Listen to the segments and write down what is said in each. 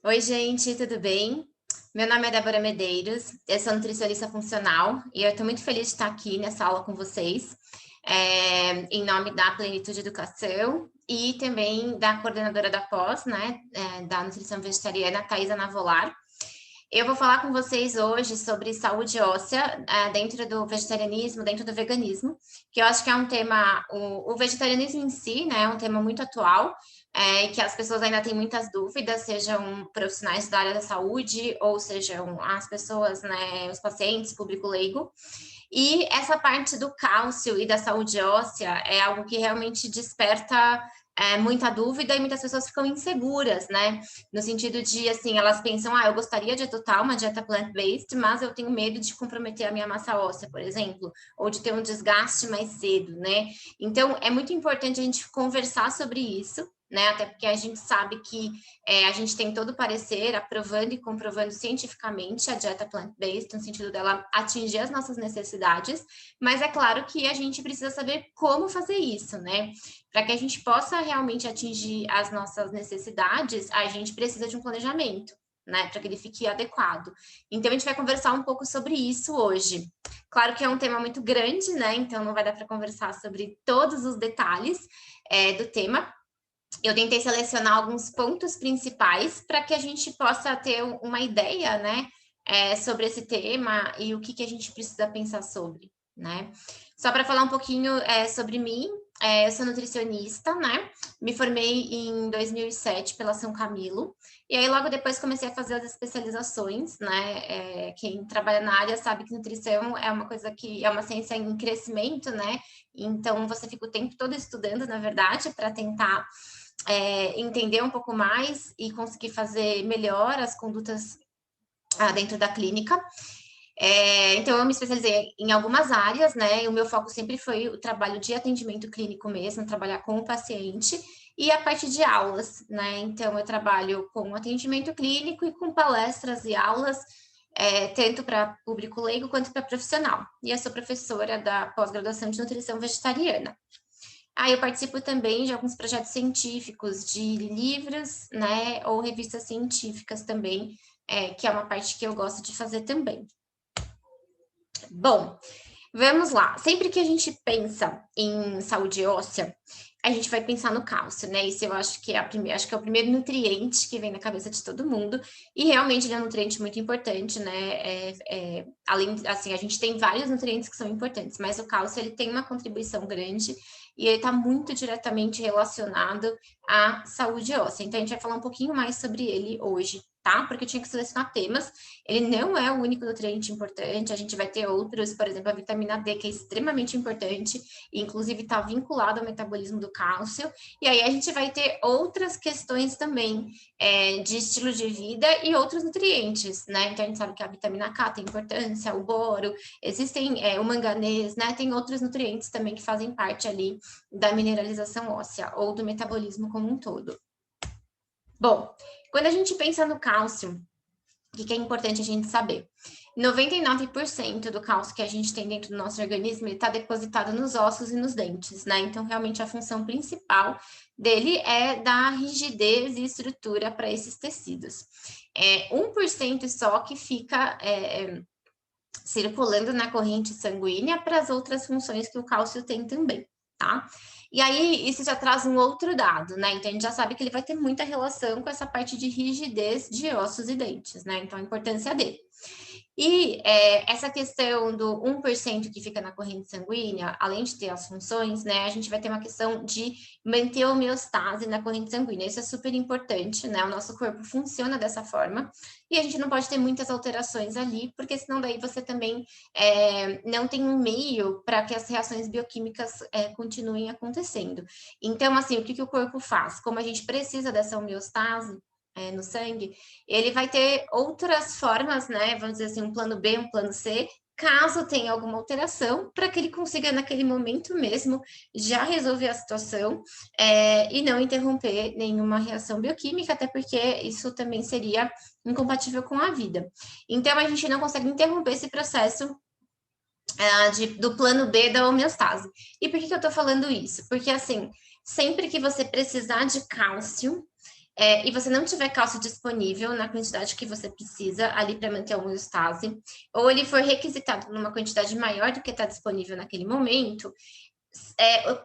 Oi, gente, tudo bem? Meu nome é Débora Medeiros, eu sou nutricionista funcional e eu estou muito feliz de estar aqui nessa aula com vocês, em nome da Plenitude Educação e também da coordenadora da pós, né, da nutrição vegetariana, Thaisa Navolar. Eu vou falar com vocês hoje sobre saúde óssea, dentro do vegetarianismo, dentro do veganismo, que eu acho que é um tema, o vegetarianismo em si, né, é um tema muito atual, e que as pessoas ainda têm muitas dúvidas, sejam profissionais da área da saúde, ou sejam as pessoas, né, os pacientes, público leigo. E essa parte do cálcio e da saúde óssea é algo que realmente desperta muita dúvida e muitas pessoas ficam inseguras, né? No sentido de, assim, elas pensam, eu gostaria de adotar uma dieta plant-based, mas eu tenho medo de comprometer a minha massa óssea, por exemplo, ou de ter um desgaste mais cedo, né? Então, é muito importante a gente conversar sobre isso, né? Até porque a gente sabe que a gente tem todo o parecer aprovando e comprovando cientificamente a dieta plant-based, no sentido dela atingir as nossas necessidades, mas é claro que a gente precisa saber como fazer isso, né? Para que a gente possa realmente atingir as nossas necessidades, a gente precisa de um planejamento, né? Para que ele fique adequado. Então, a gente vai conversar um pouco sobre isso hoje. Claro que é um tema muito grande, né? Então, não vai dar para conversar sobre todos os detalhes do tema. Eu tentei selecionar alguns pontos principais para que a gente possa ter uma ideia, né, sobre esse tema e o que a gente precisa pensar sobre, né? Só para falar um pouquinho sobre mim, eu sou nutricionista, né? Me formei em 2007 pela São Camilo, e aí logo depois comecei a fazer as especializações, né? Quem trabalha na área sabe que nutrição é uma coisa que é uma ciência em crescimento, né? Então você fica o tempo todo estudando, na verdade, para tentar entender um pouco mais e conseguir fazer melhor as condutas dentro da clínica. Então, eu me especializei em algumas áreas, né? E o meu foco sempre foi o trabalho de atendimento clínico mesmo, trabalhar com o paciente e a parte de aulas, né? Então, eu trabalho com atendimento clínico e com palestras e aulas, tanto para público leigo quanto para profissional. E eu sou professora da pós-graduação de nutrição vegetariana. Eu participo também de alguns projetos científicos, de livros, né, ou revistas científicas também, que é uma parte que eu gosto de fazer também. Bom, vamos lá. Sempre que a gente pensa em saúde óssea, a gente vai pensar no cálcio, né? Isso eu acho que acho que é o primeiro nutriente que vem na cabeça de todo mundo. E realmente ele é um nutriente muito importante, né? Além, assim, a gente tem vários nutrientes que são importantes, mas o cálcio ele tem uma contribuição grande e ele está muito diretamente relacionado à saúde óssea. Então a gente vai falar um pouquinho mais sobre ele hoje, tá? Porque eu tinha que selecionar temas. Ele não é o único nutriente importante, a gente vai ter outros, por exemplo, a vitamina D, que é extremamente importante, e inclusive está vinculado ao metabolismo do cálcio, e aí a gente vai ter outras questões também de estilo de vida e outros nutrientes, né? Então a gente sabe que a vitamina K tem importância, o boro, existem o manganês, né? Tem outros nutrientes também que fazem parte ali da mineralização óssea ou do metabolismo como um todo. Bom, quando a gente pensa no cálcio, o que é importante a gente saber? 99% do cálcio que a gente tem dentro do nosso organismo está depositado nos ossos e nos dentes, né? Então, realmente, a função principal dele é dar rigidez e estrutura para esses tecidos. 1% só que fica circulando na corrente sanguínea para as outras funções que o cálcio tem também, tá? E aí, isso já traz um outro dado, né? Então, a gente já sabe que ele vai ter muita relação com essa parte de rigidez de ossos e dentes, né? Então, a importância dele. E essa questão do 1% que fica na corrente sanguínea, além de ter as funções, né, a gente vai ter uma questão de manter a homeostase na corrente sanguínea. Isso é super importante, né? O nosso corpo funciona dessa forma e a gente não pode ter muitas alterações ali, porque senão daí você também não tem um meio para que as reações bioquímicas continuem acontecendo. Então, assim, o que o corpo faz? Como a gente precisa dessa homeostase, no sangue, ele vai ter outras formas, né? Vamos dizer assim, um plano B, um plano C, caso tenha alguma alteração, para que ele consiga, naquele momento mesmo, já resolver a situação e não interromper nenhuma reação bioquímica, até porque isso também seria incompatível com a vida. Então, a gente não consegue interromper esse processo do plano B da homeostase. E por que eu tô falando isso? Porque, assim, sempre que você precisar de cálcio, e você não tiver cálcio disponível na quantidade que você precisa ali para manter a homeostase, ou ele for requisitado numa quantidade maior do que está disponível naquele momento,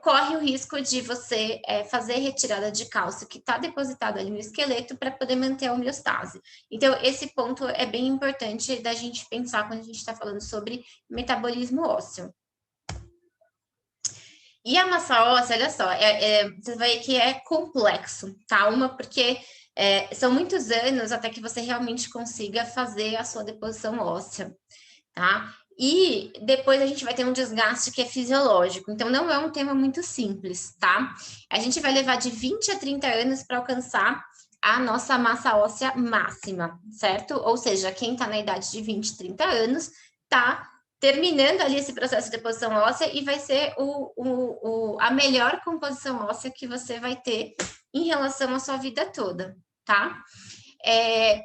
corre o risco de você fazer retirada de cálcio que está depositado ali no esqueleto para poder manter a homeostase. Então, esse ponto é bem importante da gente pensar quando a gente está falando sobre metabolismo ósseo. E a massa óssea, olha só, você vai ver que é complexo, tá? Porque são muitos anos até que você realmente consiga fazer a sua deposição óssea, tá? E depois a gente vai ter um desgaste que é fisiológico, então não é um tema muito simples, tá? A gente vai levar de 20 a 30 anos para alcançar a nossa massa óssea máxima, certo? Ou seja, quem está na idade de 20, 30 anos tá terminando ali esse processo de deposição óssea e vai ser a melhor composição óssea que você vai ter em relação à sua vida toda, tá?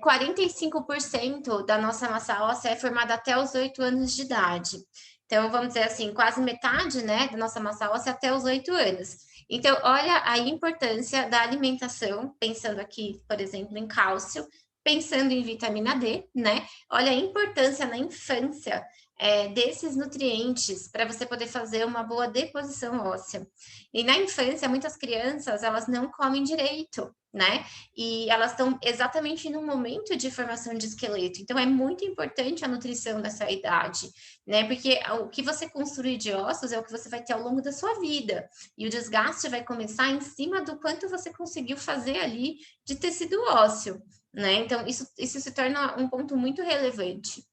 45% da nossa massa óssea é formada até os 8 anos de idade. Então, vamos dizer assim, quase metade, né, da nossa massa óssea até os 8 anos. Então, olha a importância da alimentação, pensando aqui, por exemplo, em cálcio, pensando em vitamina D, né? Olha a importância na infância desses nutrientes para você poder fazer uma boa deposição óssea. E na infância, muitas crianças, elas não comem direito, né? E elas estão exatamente no momento de formação de esqueleto. Então, é muito importante a nutrição nessa idade, né? Porque o que você construir de ossos é o que você vai ter ao longo da sua vida. E o desgaste vai começar em cima do quanto você conseguiu fazer ali de tecido ósseo, né? Então, isso se torna um ponto muito relevante.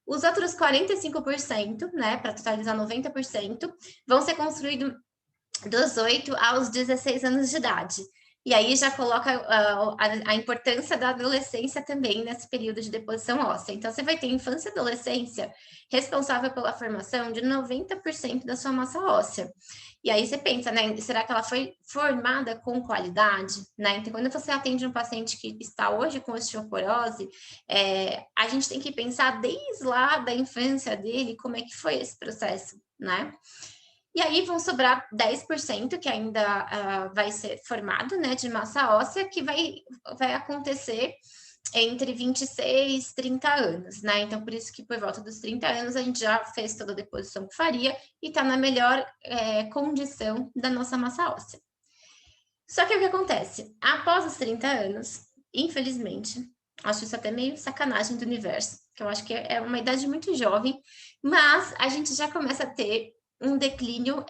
Os outros 45%, né, para totalizar 90%, vão ser construídos dos 8 aos 16 anos de idade. E aí já coloca a importância da adolescência também nesse período de deposição óssea. Então, você vai ter infância e adolescência responsável pela formação de 90% da sua massa óssea. E aí você pensa, né? Será que ela foi formada com qualidade? Né? Então, quando você atende um paciente que está hoje com osteoporose, a gente tem que pensar desde lá da infância dele como é que foi esse processo, né? E aí vão sobrar 10% que ainda vai ser formado, né, de massa óssea, que vai acontecer entre 26 e 30 anos, né? Então, por isso que por volta dos 30 anos a gente já fez toda a deposição que faria e está na melhor condição da nossa massa óssea. Só que o que acontece? Após os 30 anos, infelizmente, acho isso até meio sacanagem do universo, que eu acho que é uma idade muito jovem, mas a gente já começa a ter um declínio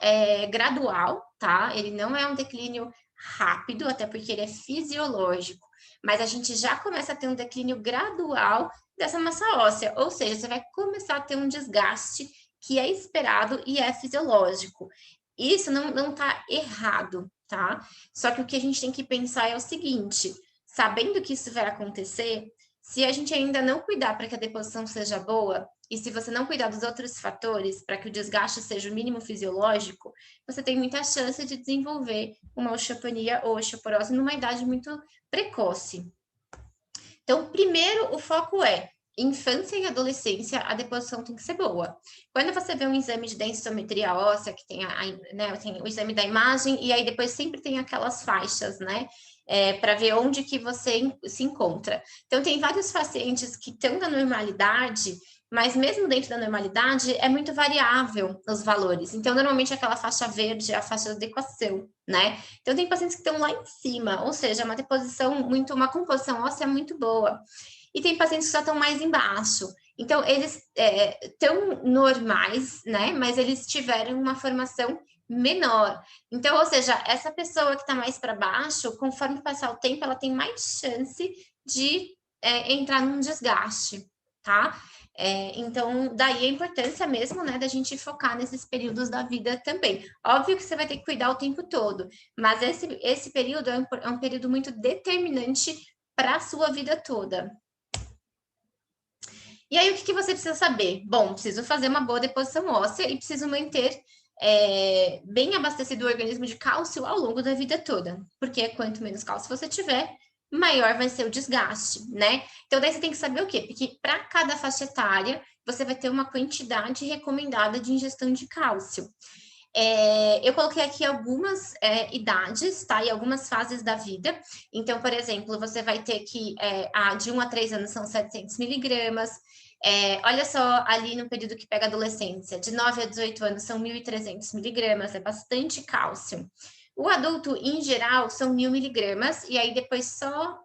gradual, tá? Ele não é um declínio rápido, até porque ele é fisiológico, mas a gente já começa a ter um declínio gradual dessa massa óssea, ou seja, você vai começar a ter um desgaste que é esperado e é fisiológico. Isso não tá errado, tá? Só que o que a gente tem que pensar é o seguinte, sabendo que isso vai acontecer, se a gente ainda não cuidar para que a deposição seja boa, e se você não cuidar dos outros fatores para que o desgaste seja o mínimo fisiológico, você tem muita chance de desenvolver uma osteopenia ou osteoporose numa idade muito precoce. Então, primeiro, o foco é infância e adolescência, a deposição tem que ser boa. Quando você vê um exame de densitometria óssea, que tem, tem o exame da imagem, e aí depois sempre tem aquelas faixas, né? Para ver onde que você se encontra. Então, tem vários pacientes que estão na normalidade, mas mesmo dentro da normalidade, é muito variável os valores. Então, normalmente aquela faixa verde é a faixa de adequação, né? Então, tem pacientes que estão lá em cima, ou seja, uma composição óssea muito boa. E tem pacientes que só estão mais embaixo. Então, eles estão normais, né? Mas eles tiveram uma formação menor. Então, ou seja, essa pessoa que está mais para baixo, conforme passar o tempo, ela tem mais chance de entrar num desgaste, tá? Então, daí a importância mesmo, né, da gente focar nesses períodos da vida também. Óbvio que você vai ter que cuidar o tempo todo, mas esse período é um período muito determinante para a sua vida toda. E aí, o que você precisa saber? Bom, preciso fazer uma boa deposição óssea e preciso manter bem abastecido o organismo de cálcio ao longo da vida toda, porque quanto menos cálcio você tiver, maior vai ser o desgaste, né? Então, daí você tem que saber o quê? Porque para cada faixa etária, você vai ter uma quantidade recomendada de ingestão de cálcio. Eu coloquei aqui algumas idades, tá? E algumas fases da vida. Então, por exemplo, você vai ter que, de 1 a 3 anos são 700 miligramas. Olha só, ali no período que pega a adolescência, de 9 a 18 anos são 1.300 miligramas, é bastante cálcio. O adulto, em geral, são 1.000 miligramas, e aí depois só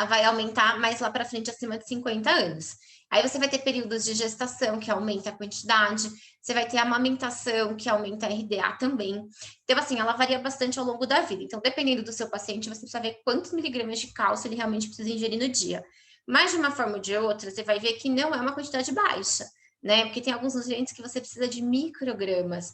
vai aumentar mais lá para frente, acima de 50 anos. Aí você vai ter períodos de gestação, que aumenta a quantidade, você vai ter amamentação, que aumenta a RDA também. Então, assim, ela varia bastante ao longo da vida. Então, dependendo do seu paciente, você precisa ver quantos miligramas de cálcio ele realmente precisa ingerir no dia. Mas, de uma forma ou de outra, você vai ver que não é uma quantidade baixa, né? Porque tem alguns nutrientes que você precisa de microgramas.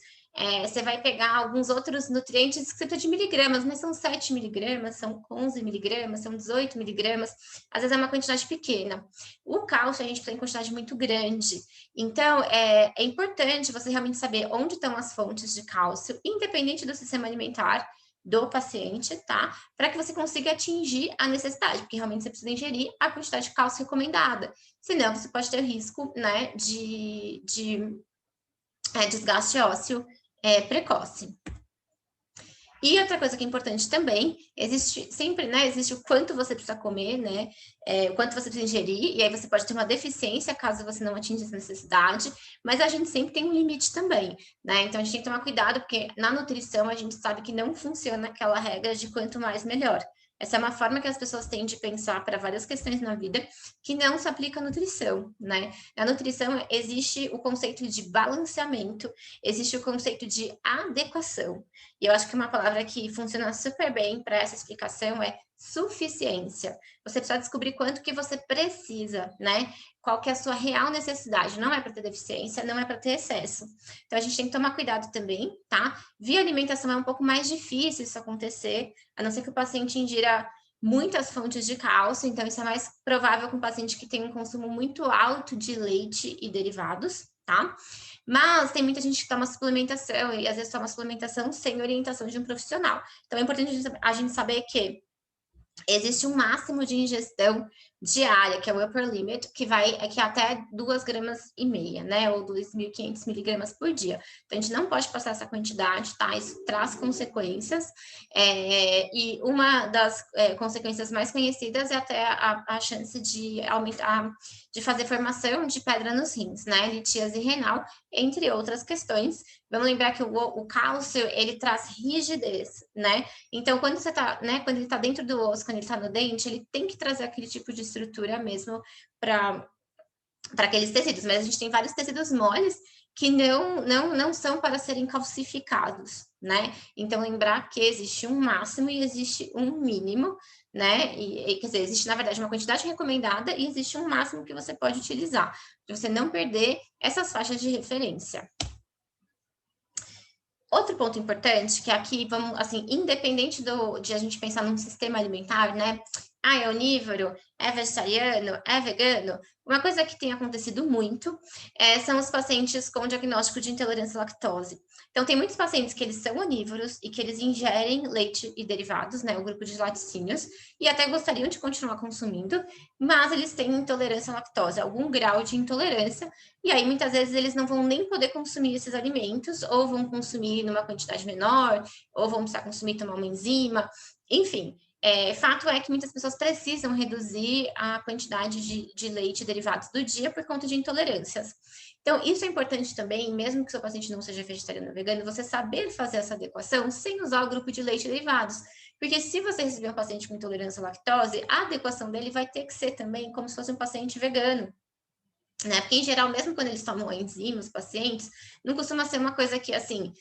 Você vai pegar alguns outros nutrientes que você precisa de miligramas, mas são 7 miligramas, são 11 miligramas, são 18 miligramas, às vezes é uma quantidade pequena. O cálcio a gente precisa em quantidade muito grande, então é importante você realmente saber onde estão as fontes de cálcio, independente do sistema alimentar do paciente, tá? Para que você consiga atingir a necessidade, porque realmente você precisa ingerir a quantidade de cálcio recomendada, senão você pode ter risco, né, de desgaste ósseo precoce. E outra coisa que é importante também, existe sempre, né, existe o quanto você precisa comer, né, o quanto você precisa ingerir, e aí você pode ter uma deficiência caso você não atinja essa necessidade, mas a gente sempre tem um limite também, né, então a gente tem que tomar cuidado, porque na nutrição a gente sabe que não funciona aquela regra de quanto mais melhor. Essa é uma forma que as pessoas têm de pensar para várias questões na vida que não se aplica à nutrição, né? Na nutrição existe o conceito de balanceamento, existe o conceito de adequação. E eu acho que uma palavra que funciona super bem para essa explicação é suficiência. Você precisa descobrir quanto que você precisa, né? Qual que é a sua real necessidade. Não é para ter deficiência, não é para ter excesso. Então, a gente tem que tomar cuidado também, tá? Via alimentação é um pouco mais difícil isso acontecer, a não ser que o paciente ingira muitas fontes de cálcio, então isso é mais provável com um paciente que tem um consumo muito alto de leite e derivados, tá? Mas tem muita gente que toma suplementação e às vezes toma suplementação sem orientação de um profissional. Então é importante a gente saber que existe um máximo de ingestão diária, que é o upper limit, que vai aqui até 2,5 gramas, né? Ou 2.500 miligramas por dia. Então, a gente não pode passar essa quantidade, tá? Isso traz consequências. E uma das consequências mais conhecidas é até a chance de aumentar, de fazer formação de pedra nos rins, né? Litíase renal, entre outras questões. Vamos lembrar que o cálcio, ele traz rigidez, né? Então, quando você tá, né? Quando ele tá dentro do osso, quando ele tá no dente, ele tem que trazer aquele tipo de estrutura mesmo para aqueles tecidos, mas a gente tem vários tecidos moles que não são para serem calcificados, né? Então, lembrar que existe um máximo e existe um mínimo, né? Quer dizer, existe, na verdade, uma quantidade recomendada e existe um máximo que você pode utilizar, para você não perder essas faixas de referência. Outro ponto importante, que aqui, vamos, assim, independente de a gente pensar num sistema alimentar, né? É onívoro, é vegetariano, é vegano. Uma coisa que tem acontecido muito são os pacientes com diagnóstico de intolerância à lactose. Então, tem muitos pacientes que eles são onívoros e que eles ingerem leite e derivados, né? O grupo de laticínios, e até gostariam de continuar consumindo, mas eles têm intolerância à lactose, algum grau de intolerância, e aí muitas vezes eles não vão nem poder consumir esses alimentos, ou vão consumir numa quantidade menor, ou vão precisar consumir tomar uma enzima, enfim. Fato é que muitas pessoas precisam reduzir a quantidade de leite e derivados do dia por conta de intolerâncias. Então, isso é importante também, mesmo que seu paciente não seja vegetariano ou vegano, você saber fazer essa adequação sem usar o grupo de leite e derivados. Porque se você receber um paciente com intolerância à lactose, a adequação dele vai ter que ser também como se fosse um paciente vegano. Né? Porque, em geral, mesmo quando eles tomam enzima, os pacientes, não costuma ser uma coisa que, assim,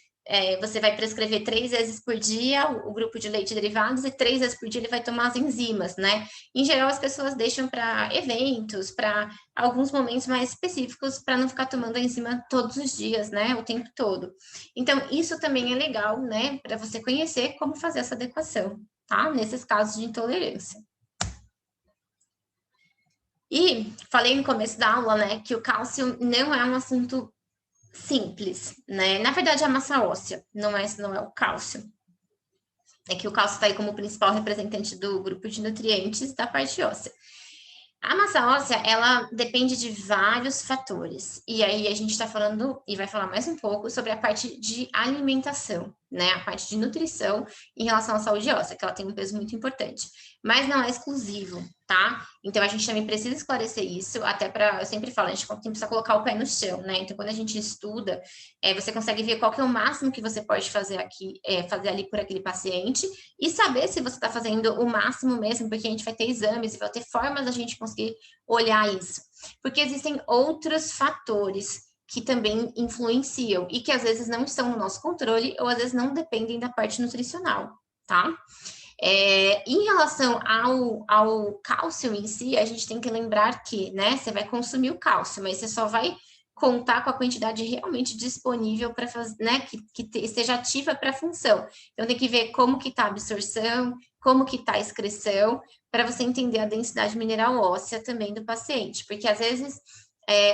você vai prescrever 3 vezes por dia o grupo de leite e derivados e 3 vezes por dia ele vai tomar as enzimas, né? Em geral, as pessoas deixam para eventos, para alguns momentos mais específicos, para não ficar tomando a enzima todos os dias, né? O tempo todo. Então, isso também é legal, né? Para você conhecer como fazer essa adequação, tá? Nesses casos de intolerância. E falei no começo da aula, né, que o cálcio não é um assunto simples, né? Na verdade, é a massa óssea, não é o cálcio. É que o cálcio está aí como principal representante do grupo de nutrientes da parte óssea. A massa óssea, ela depende de vários fatores. E aí a gente está falando, e vai falar mais um pouco, sobre a parte de alimentação, né? A parte de nutrição em relação à saúde óssea, que ela tem um peso muito importante. Mas não é exclusivo, tá? Então a gente também precisa esclarecer isso, até para, eu sempre falo, a gente precisa colocar o pé no chão, né? Então quando a gente estuda, você consegue ver qual que é o máximo que você pode fazer aqui, fazer ali por aquele paciente, e saber se você está fazendo o máximo mesmo, porque a gente vai ter exames e vai ter formas da gente conseguir olhar isso. Porque existem outros fatores que também influenciam e que às vezes não estão no nosso controle ou às vezes não dependem da parte nutricional, tá? Em relação ao cálcio em si, a gente tem que lembrar que, né, você vai consumir o cálcio, mas você só vai contar com a quantidade realmente disponível para fazer, né, que esteja ativa para a função. Então, tem que ver como que está a absorção, como que está a excreção, para você entender a densidade mineral óssea também do paciente, porque às vezes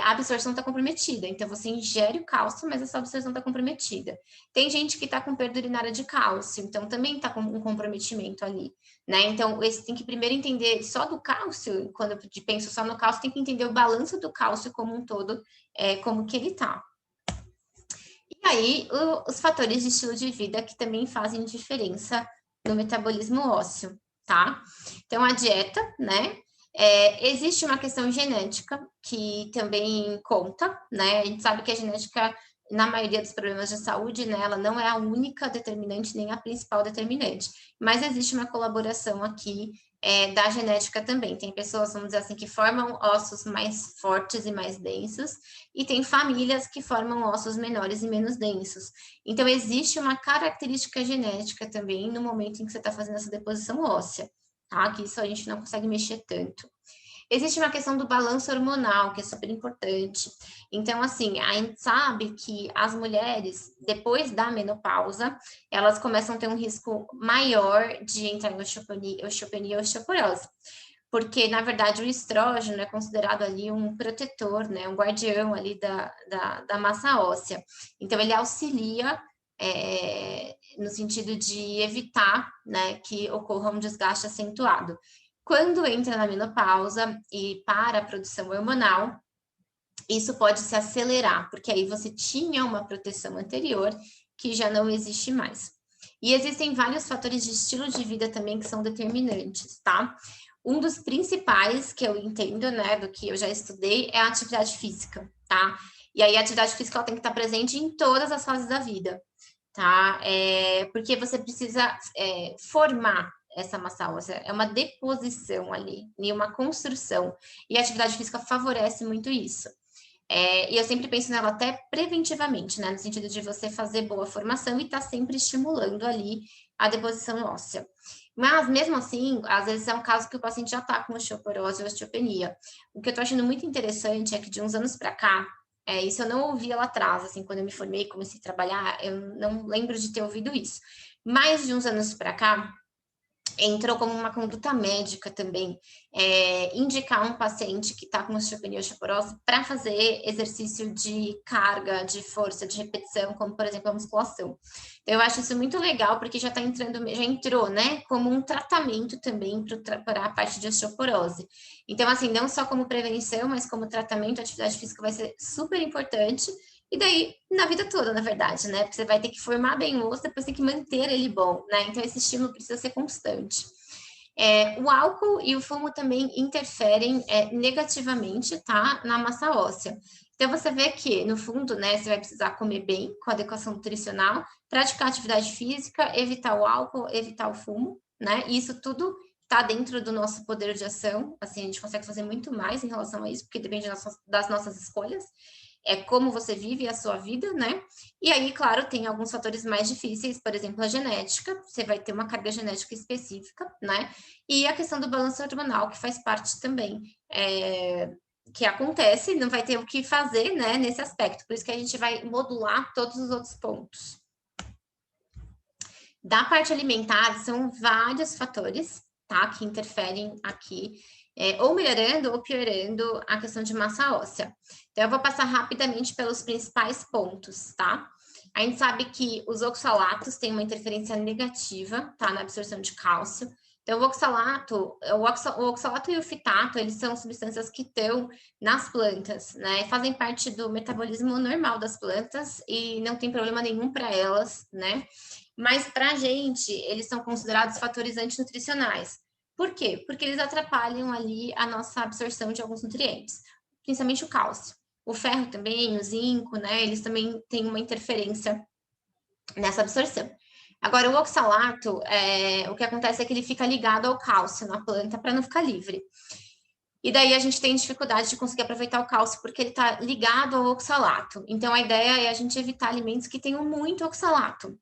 a absorção está comprometida, então você ingere o cálcio, mas essa absorção está comprometida. Tem gente que está com perda urinária de cálcio, então também está com um comprometimento ali, né? Então, você tem que primeiro entender só do cálcio, quando eu penso só no cálcio, tem que entender o balanço do cálcio como um todo, como que ele está. E aí, os fatores de estilo de vida que também fazem diferença no metabolismo ósseo, tá? Então, a dieta, né? Existe uma questão genética que também conta, né? A gente sabe que a genética, na maioria dos problemas de saúde, né, ela não é a única determinante, nem a principal determinante, mas existe uma colaboração aqui da genética também. Tem pessoas, vamos dizer assim, que formam ossos mais fortes e mais densos, e tem famílias que formam ossos menores e menos densos. Então, existe uma característica genética também no momento em que você está fazendo essa deposição óssea, tá? Que isso a gente não consegue mexer tanto. Existe uma questão do balanço hormonal, que é super importante. Então, assim, a gente sabe que as mulheres, depois da menopausa, elas começam a ter um risco maior de entrar em osteopenia e osteoporose. Porque, na verdade, o estrógeno é considerado ali um protetor, né? Um guardião ali da massa óssea. Então, ele auxilia no sentido de evitar, né, que ocorra um desgaste acentuado. Quando entra na menopausa e para a produção hormonal, isso pode se acelerar, porque aí você tinha uma proteção anterior que já não existe mais. E existem vários fatores de estilo de vida também que são determinantes, tá? Um dos principais que eu entendo, né, do que eu já estudei, é a atividade física, tá? E aí a atividade física ela tem que estar presente em todas as fases da vida, tá? Porque você precisa formar essa massa óssea, é uma deposição ali, e uma construção, e a atividade física favorece muito isso. E eu sempre penso nela até preventivamente, né? No sentido de você fazer boa formação e estar sempre estimulando ali a deposição óssea. Mas, mesmo assim, às vezes é um caso que o paciente já está com osteoporose ou osteopenia. O que eu estou achando muito interessante é que de uns anos para cá, isso eu não ouvia lá atrás, assim, quando eu me formei, comecei a trabalhar, eu não lembro de ter ouvido isso. Mais de uns anos para cá, entrou como uma conduta médica também, indicar um paciente que está com osteopenia ou osteoporose para fazer exercício de carga, de força, de repetição, como, por exemplo, a musculação. Então, eu acho isso muito legal, porque já entrou, né, como um tratamento também para a parte de osteoporose. Então, assim, não só como prevenção, mas como tratamento, a atividade física vai ser super importante, e daí, na vida toda, na verdade, né? Porque você vai ter que formar bem o osso, depois tem que manter ele bom, né? Então, esse estímulo precisa ser constante. O álcool e o fumo também interferem negativamente, tá? Na massa óssea. Então, você vê que, no fundo, né, você vai precisar comer bem, com adequação nutricional, praticar atividade física, evitar o álcool, evitar o fumo, né? E isso tudo está dentro do nosso poder de ação. Assim, a gente consegue fazer muito mais em relação a isso, porque depende das nossas escolhas. Como você vive a sua vida, né? E aí, claro, tem alguns fatores mais difíceis, por exemplo, a genética, você vai ter uma carga genética específica, né? E a questão do balanço hormonal, que faz parte também, que acontece, não vai ter o que fazer, né, nesse aspecto. Por isso que a gente vai modular todos os outros pontos. Da parte alimentar, são vários fatores, tá, que interferem aqui, ou melhorando ou piorando a questão de massa óssea. Então, eu vou passar rapidamente pelos principais pontos, tá? A gente sabe que os oxalatos têm uma interferência negativa, tá, na absorção de cálcio. Então, o oxalato e o fitato, eles são substâncias que estão nas plantas, né? Fazem parte do metabolismo normal das plantas e não tem problema nenhum para elas, né? Mas para a gente, eles são considerados fatores antinutricionais. Por quê? Porque eles atrapalham ali a nossa absorção de alguns nutrientes, principalmente o cálcio. O ferro também, o zinco, né? Eles também têm uma interferência nessa absorção. Agora, o oxalato, o que acontece é que ele fica ligado ao cálcio na planta para não ficar livre. E daí a gente tem dificuldade de conseguir aproveitar o cálcio porque ele está ligado ao oxalato. Então, a ideia é a gente evitar alimentos que tenham muito oxalato.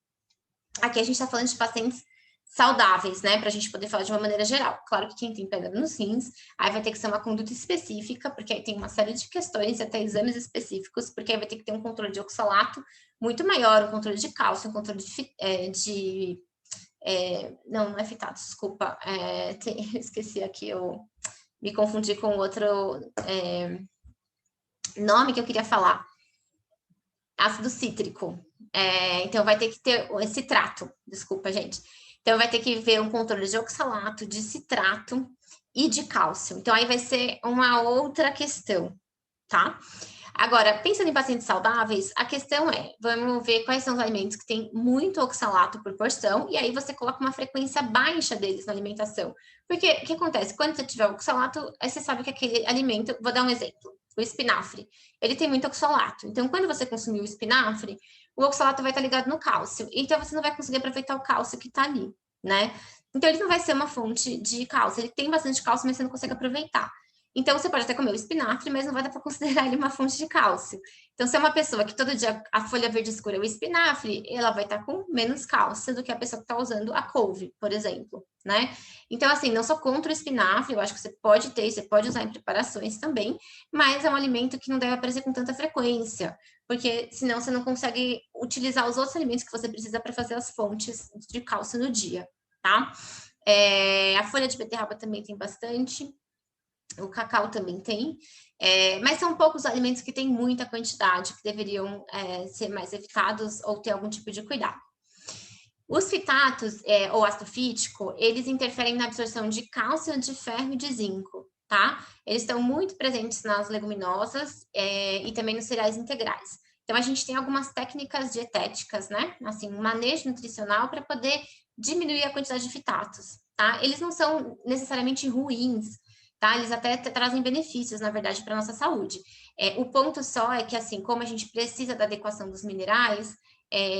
Aqui a gente está falando de pacientes saudáveis, né? Para a gente poder falar de uma maneira geral. Claro que quem tem pedra nos rins, aí vai ter que ser uma conduta específica, porque aí tem uma série de questões e até exames específicos, porque aí vai ter que ter um controle de oxalato muito maior, um controle de cálcio, um controle não é fitato, desculpa. Esqueci aqui, eu me confundi com outro nome que eu queria falar. Ácido cítrico. Então, vai ter que ter esse citrato, desculpa, gente. Então, vai ter que ver um controle de oxalato, de citrato e de cálcio. Então, aí vai ser uma outra questão, tá? Agora, pensando em pacientes saudáveis, a questão é, vamos ver quais são os alimentos que têm muito oxalato por porção, e aí você coloca uma frequência baixa deles na alimentação. Porque o que acontece? Quando você tiver oxalato, aí você sabe que aquele alimento, vou dar um exemplo, o espinafre, ele tem muito oxalato. Então, quando você consumir o espinafre, o oxalato vai estar ligado no cálcio. Então, você não vai conseguir aproveitar o cálcio que está ali, né? Então, ele não vai ser uma fonte de cálcio. Ele tem bastante cálcio, mas você não consegue aproveitar. Então, você pode até comer o espinafre, mas não vai dar para considerar ele uma fonte de cálcio. Então, se é uma pessoa que todo dia a folha verde escura é o espinafre, ela vai estar com menos cálcio do que a pessoa que está usando a couve, por exemplo, né? Então, assim, não sou contra o espinafre, eu acho que você pode ter, você pode usar em preparações também, mas é um alimento que não deve aparecer com tanta frequência, porque senão você não consegue utilizar os outros alimentos que você precisa para fazer as fontes de cálcio no dia, tá? A folha de beterraba também tem bastante. O cacau também tem, mas são poucos alimentos que têm muita quantidade, que deveriam ser mais evitados ou ter algum tipo de cuidado. Os fitatos, ou ácido fítico, eles interferem na absorção de cálcio, de ferro e de zinco, tá? Eles estão muito presentes nas leguminosas e também nos cereais integrais. Então, a gente tem algumas técnicas dietéticas, né? Assim, um manejo nutricional para poder diminuir a quantidade de fitatos, tá? Eles não são necessariamente ruins, tá? Eles até trazem benefícios, na verdade, para a nossa saúde. O ponto só é que, assim, como a gente precisa da adequação dos minerais,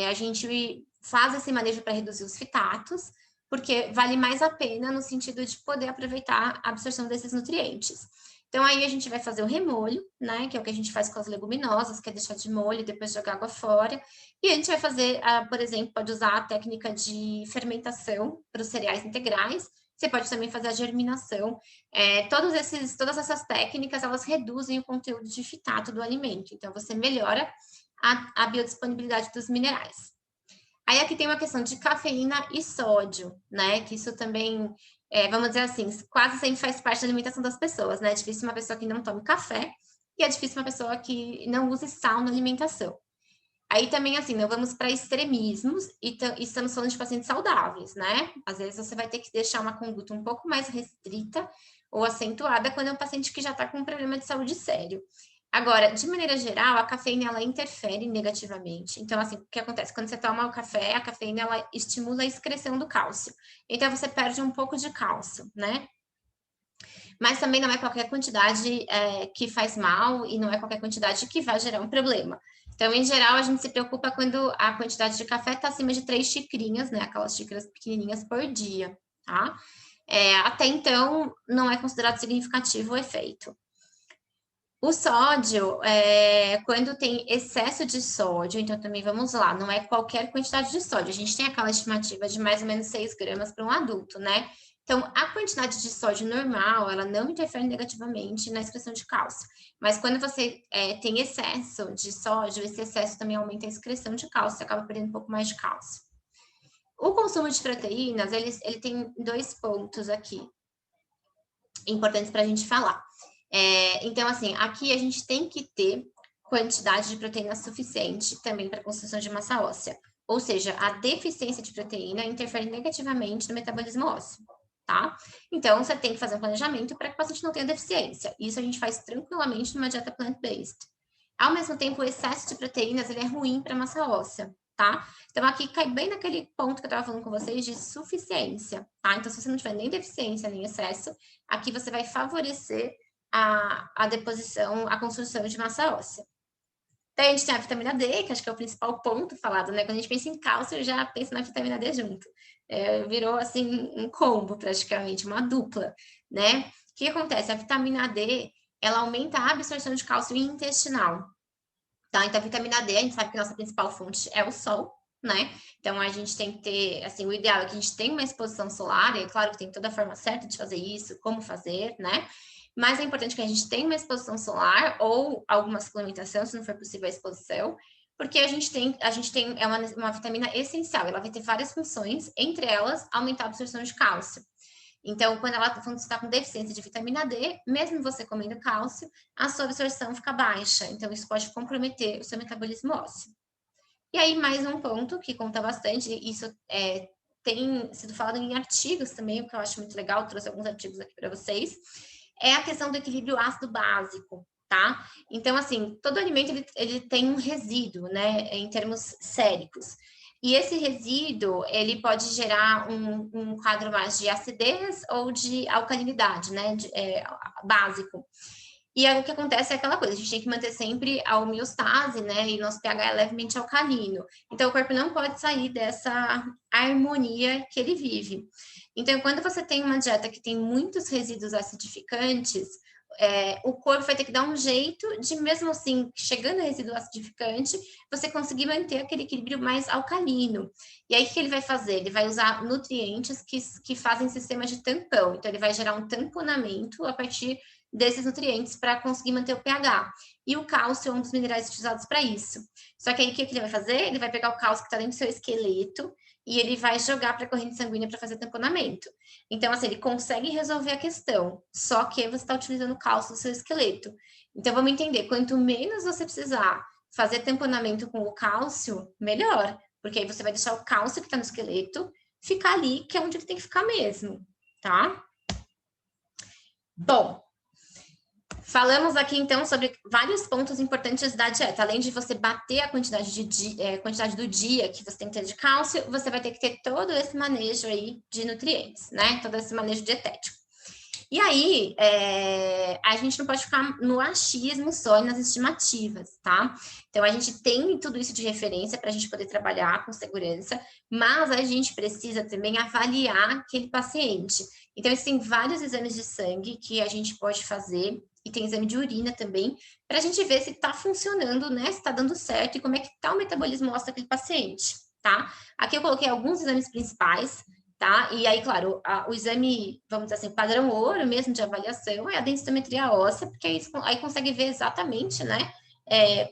a gente faz esse manejo para reduzir os fitatos, porque vale mais a pena no sentido de poder aproveitar a absorção desses nutrientes. Então, aí a gente vai fazer o remolho, né? Que é o que a gente faz com as leguminosas, que é deixar de molho e depois jogar água fora. E a gente vai fazer, por exemplo, pode usar a técnica de fermentação para os cereais integrais. Você pode também fazer a germinação. Todas essas técnicas, elas reduzem o conteúdo de fitato do alimento. Então, você melhora a biodisponibilidade dos minerais. Aí aqui tem uma questão de cafeína e sódio, né? Que isso também, vamos dizer assim, quase sempre faz parte da alimentação das pessoas, né? É difícil uma pessoa que não tome café e é difícil uma pessoa que não use sal na alimentação. Aí também, assim, não vamos para extremismos e estamos falando de pacientes saudáveis, né? Às vezes você vai ter que deixar uma conduta um pouco mais restrita ou acentuada quando é um paciente que já está com um problema de saúde sério. Agora, de maneira geral, a cafeína, ela interfere negativamente. Então, assim, o que acontece? Quando você toma o café, a cafeína, ela estimula a excreção do cálcio. Então, você perde um pouco de cálcio, né? Mas também não é qualquer quantidade que faz mal e não é qualquer quantidade que vai gerar um problema. Então, em geral, a gente se preocupa quando a quantidade de café está acima de 3 xicrinhas, né? Aquelas xícaras pequenininhas por dia, tá? Até então, não é considerado significativo o efeito. O sódio, quando tem excesso de sódio, então também vamos lá, não é qualquer quantidade de sódio. A gente tem aquela estimativa de mais ou menos 6 gramas para um adulto, né? Então, a quantidade de sódio normal, ela não interfere negativamente na excreção de cálcio. Mas quando você tem excesso de sódio, esse excesso também aumenta a excreção de cálcio, você acaba perdendo um pouco mais de cálcio. O consumo de proteínas, ele tem 2 pontos aqui importantes para a gente falar. Então, assim, aqui a gente tem que ter quantidade de proteína suficiente também para a construção de massa óssea. Ou seja, a deficiência de proteína interfere negativamente no metabolismo ósseo, tá? Então, você tem que fazer um planejamento para que o paciente não tenha deficiência. Isso a gente faz tranquilamente numa dieta plant-based. Ao mesmo tempo, o excesso de proteínas, ele é ruim para a massa óssea, tá? Então, aqui cai bem naquele ponto que eu estava falando com vocês de suficiência, tá? Então, se você não tiver nem deficiência, nem excesso, aqui você vai favorecer a deposição, a construção de massa óssea. Daí a gente tem a vitamina D, que acho que é o principal ponto falado, né? Quando a gente pensa em cálcio, eu já penso na vitamina D junto. Virou, assim, um combo, praticamente, uma dupla, né? O que acontece? A vitamina D, ela aumenta a absorção de cálcio intestinal, tá? Então, a vitamina D, a gente sabe que a nossa principal fonte é o sol, né? Então, a gente tem que ter, assim, o ideal é que a gente tenha uma exposição solar, e é claro que tem toda a forma certa de fazer isso, como fazer, né? Mas é importante que a gente tenha uma exposição solar ou alguma suplementação, se não for possível a exposição, porque a gente tem é uma vitamina essencial, ela vai ter várias funções, entre elas, aumentar a absorção de cálcio. Então, quando você está com deficiência de vitamina D, mesmo você comendo cálcio, a sua absorção fica baixa. Então, isso pode comprometer o seu metabolismo ósseo. E aí, mais um ponto que conta bastante, isso tem sido falado em artigos também, o que eu acho muito legal, trouxe alguns artigos aqui para vocês, é a questão do equilíbrio ácido básico, tá? Então, assim, todo alimento, ele tem um resíduo, né, em termos séricos. E esse resíduo, ele pode gerar um quadro mais de acidez ou de alcalinidade, né, básico. E aí, o que acontece é aquela coisa, a gente tem que manter sempre a homeostase, né? E nosso pH é levemente alcalino. Então, o corpo não pode sair dessa harmonia que ele vive. Então, quando você tem uma dieta que tem muitos resíduos acidificantes, o corpo vai ter que dar um jeito de, mesmo assim, chegando a resíduo acidificante, você conseguir manter aquele equilíbrio mais alcalino. E aí, o que ele vai fazer? Ele vai usar nutrientes que fazem sistema de tampão. Então, ele vai gerar um tamponamento a partir desses nutrientes para conseguir manter o pH. E o cálcio é um dos minerais utilizados para isso. Só que aí o que ele vai fazer? Ele vai pegar o cálcio que está dentro do seu esqueleto e ele vai jogar para a corrente sanguínea para fazer tamponamento. Então, assim, ele consegue resolver a questão, só que você está utilizando o cálcio do seu esqueleto. Então, vamos entender, quanto menos você precisar fazer tamponamento com o cálcio, melhor. Porque aí você vai deixar o cálcio que está no esqueleto ficar ali, que é onde ele tem que ficar mesmo, tá? Bom, falamos aqui, então, sobre vários pontos importantes da dieta. Além de você bater a quantidade do dia que você tem que ter de cálcio, você vai ter que ter todo esse manejo aí de nutrientes, né? Todo esse manejo dietético. E aí, a gente não pode ficar no achismo só e nas estimativas, tá? Então, a gente tem tudo isso de referência para a gente poder trabalhar com segurança, mas a gente precisa também avaliar aquele paciente. Então, existem vários exames de sangue que a gente pode fazer, e tem exame de urina também, para a gente ver se está funcionando, né? Se está dando certo e como é que está o metabolismo ósseo daquele paciente, tá? Aqui eu coloquei alguns exames principais, tá? E aí, claro, o exame, vamos dizer assim, padrão ouro mesmo de avaliação é a densitometria óssea, porque aí consegue ver exatamente, né?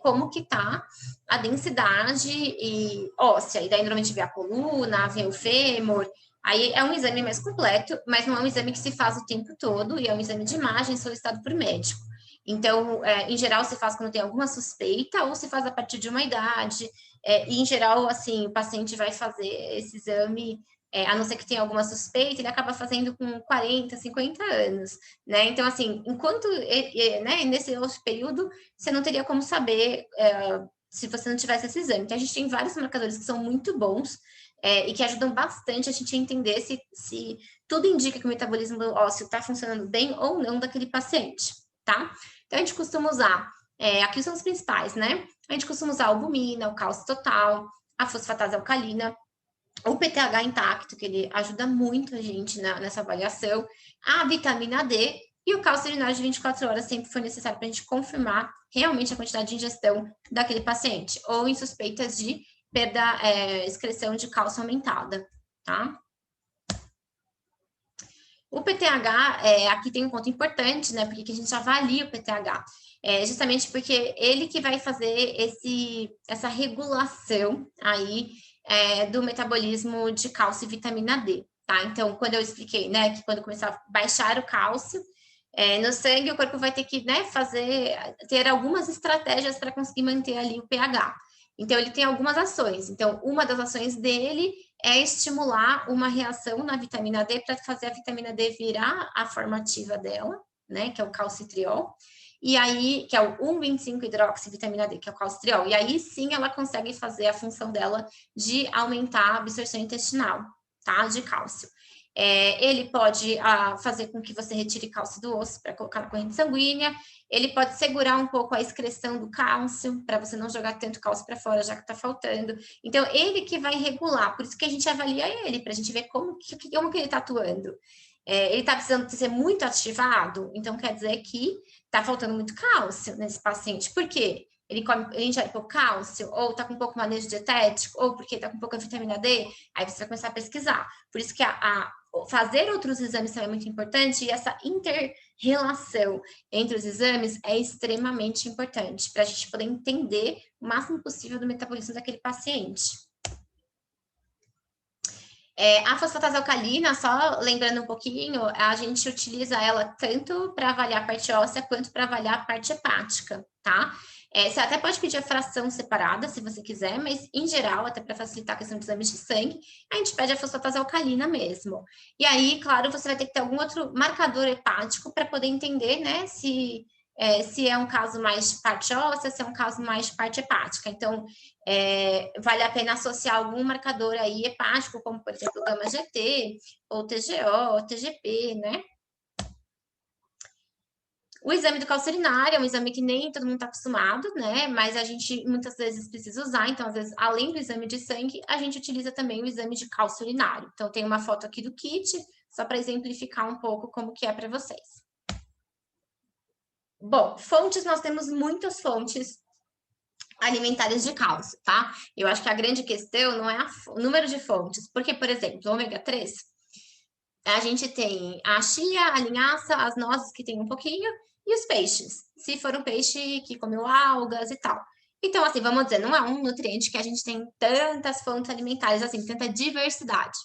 Como que tá a densidade óssea. E daí, normalmente, vê a coluna, vê o fêmur. Aí é um exame mais completo, mas não é um exame que se faz o tempo todo, e é um exame de imagem solicitado por médico. Então, em geral, se faz quando tem alguma suspeita, ou se faz a partir de uma idade. E, em geral, assim, o paciente vai fazer esse exame a não ser que tenha alguma suspeita, ele acaba fazendo com 40, 50 anos, né? Então, assim, enquanto, né, nesse outro período, você não teria como saber se você não tivesse esse exame. Então, a gente tem vários marcadores que são muito bons e que ajudam bastante a gente a entender se tudo indica que o metabolismo ósseo está funcionando bem ou não daquele paciente, tá? Então, a gente costuma usar, aqui são os principais, né? A gente costuma usar a albumina, o cálcio total, a fosfatase alcalina, o PTH intacto, que ele ajuda muito a gente nessa avaliação, a vitamina D e o cálcio urinário de 24 horas sempre foi necessário para a gente confirmar realmente a quantidade de ingestão daquele paciente, ou em suspeitas de excreção de cálcio aumentada, tá? O PTH, aqui tem um ponto importante, né? Porque que a gente avalia o PTH? Justamente porque ele que vai fazer essa regulação aí do metabolismo de cálcio e vitamina D, tá? Então, quando eu expliquei, né, que quando começar a baixar o cálcio no sangue, o corpo vai ter que, né, ter algumas estratégias para conseguir manter ali o pH. Então, ele tem algumas ações. Então, uma das ações dele é estimular uma reação na vitamina D para fazer a vitamina D virar a formativa dela, né, que é o calcitriol. E aí, que é o 1,25-hidroxivitamina D, que é o calcitriol. E aí sim ela consegue fazer a função dela de aumentar a absorção intestinal, tá? De cálcio. Ele pode fazer com que você retire cálcio do osso para colocar na corrente sanguínea. Ele pode segurar um pouco a excreção do cálcio, para você não jogar tanto cálcio para fora, já que está faltando. Então, ele que vai regular, por isso que a gente avalia ele, para a gente ver como que ele está atuando. Ele está precisando ser muito ativado, então quer dizer que está faltando muito cálcio nesse paciente. Por quê? Ele ingere pouco cálcio, ou está com pouco manejo dietético, ou porque está com pouca vitamina D, aí você vai começar a pesquisar. Por isso que fazer outros exames também é muito importante, e essa inter-relação entre os exames é extremamente importante, para a gente poder entender o máximo possível do metabolismo daquele paciente. A fosfatase alcalina, só lembrando um pouquinho, a gente utiliza ela tanto para avaliar a parte óssea quanto para avaliar a parte hepática, tá? Você até pode pedir a fração separada, se você quiser, mas em geral, até para facilitar a questão de exames de sangue, a gente pede a fosfatase alcalina mesmo. E aí, claro, você vai ter que ter algum outro marcador hepático para poder entender, né, se é um caso mais de parte óssea, se é um caso mais de parte hepática. Então, vale a pena associar algum marcador aí hepático, como, por exemplo, o gama-GT, ou TGO, ou TGP, né? O exame do cálcio urinário é um exame que nem todo mundo está acostumado, né? Mas a gente muitas vezes precisa usar. Então, às vezes, além do exame de sangue, a gente utiliza também o exame de cálcio urinário. Então, tem uma foto aqui do kit, só para exemplificar um pouco como que é para vocês. Bom, fontes, nós temos muitas fontes alimentares de cálcio, tá? Eu acho que a grande questão não é o número de fontes, porque, por exemplo, o ômega 3, a gente tem a chia, a linhaça, as nozes, que tem um pouquinho, e os peixes, se for um peixe que comeu algas e tal. Então, assim, vamos dizer, não é um nutriente que a gente tem tantas fontes alimentares, assim, tanta diversidade.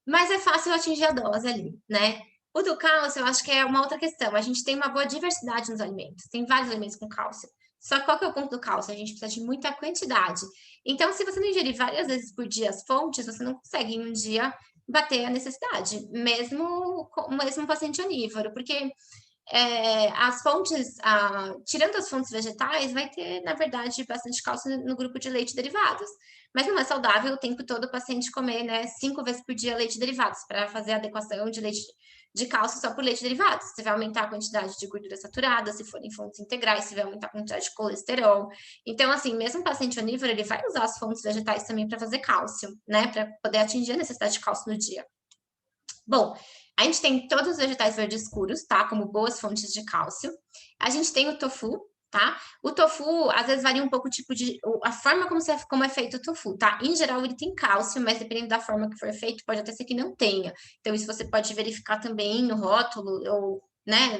Mas é fácil atingir a dose ali, né? O do cálcio, eu acho que é uma outra questão. A gente tem uma boa diversidade nos alimentos, tem vários alimentos com cálcio. Só que qual que é o ponto do cálcio? A gente precisa de muita quantidade. Então, se você não ingerir várias vezes por dia as fontes, você não consegue em um dia bater a necessidade, mesmo um paciente onívoro, porque as fontes, tirando as fontes vegetais, vai ter, na verdade, bastante cálcio no grupo de leite derivados. Mas não é saudável o tempo todo o paciente comer, né, 5 vezes por dia leite derivados, para fazer a adequação de leite de cálcio só por leite derivados. Você vai aumentar a quantidade de gordura saturada, se forem fontes integrais, você vai aumentar a quantidade de colesterol. Então, assim, mesmo o paciente onívoro, ele vai usar as fontes vegetais também para fazer cálcio, né, para poder atingir a necessidade de cálcio no dia. Bom, a gente tem todos os vegetais verdes escuros, tá? Como boas fontes de cálcio. A gente tem o tofu, tá? O tofu, às vezes, varia um pouco o tipo de... a forma como é feito o tofu, tá? Em geral, ele tem cálcio, mas dependendo da forma que for feito, pode até ser que não tenha. Então, isso você pode verificar também no rótulo, ou, né,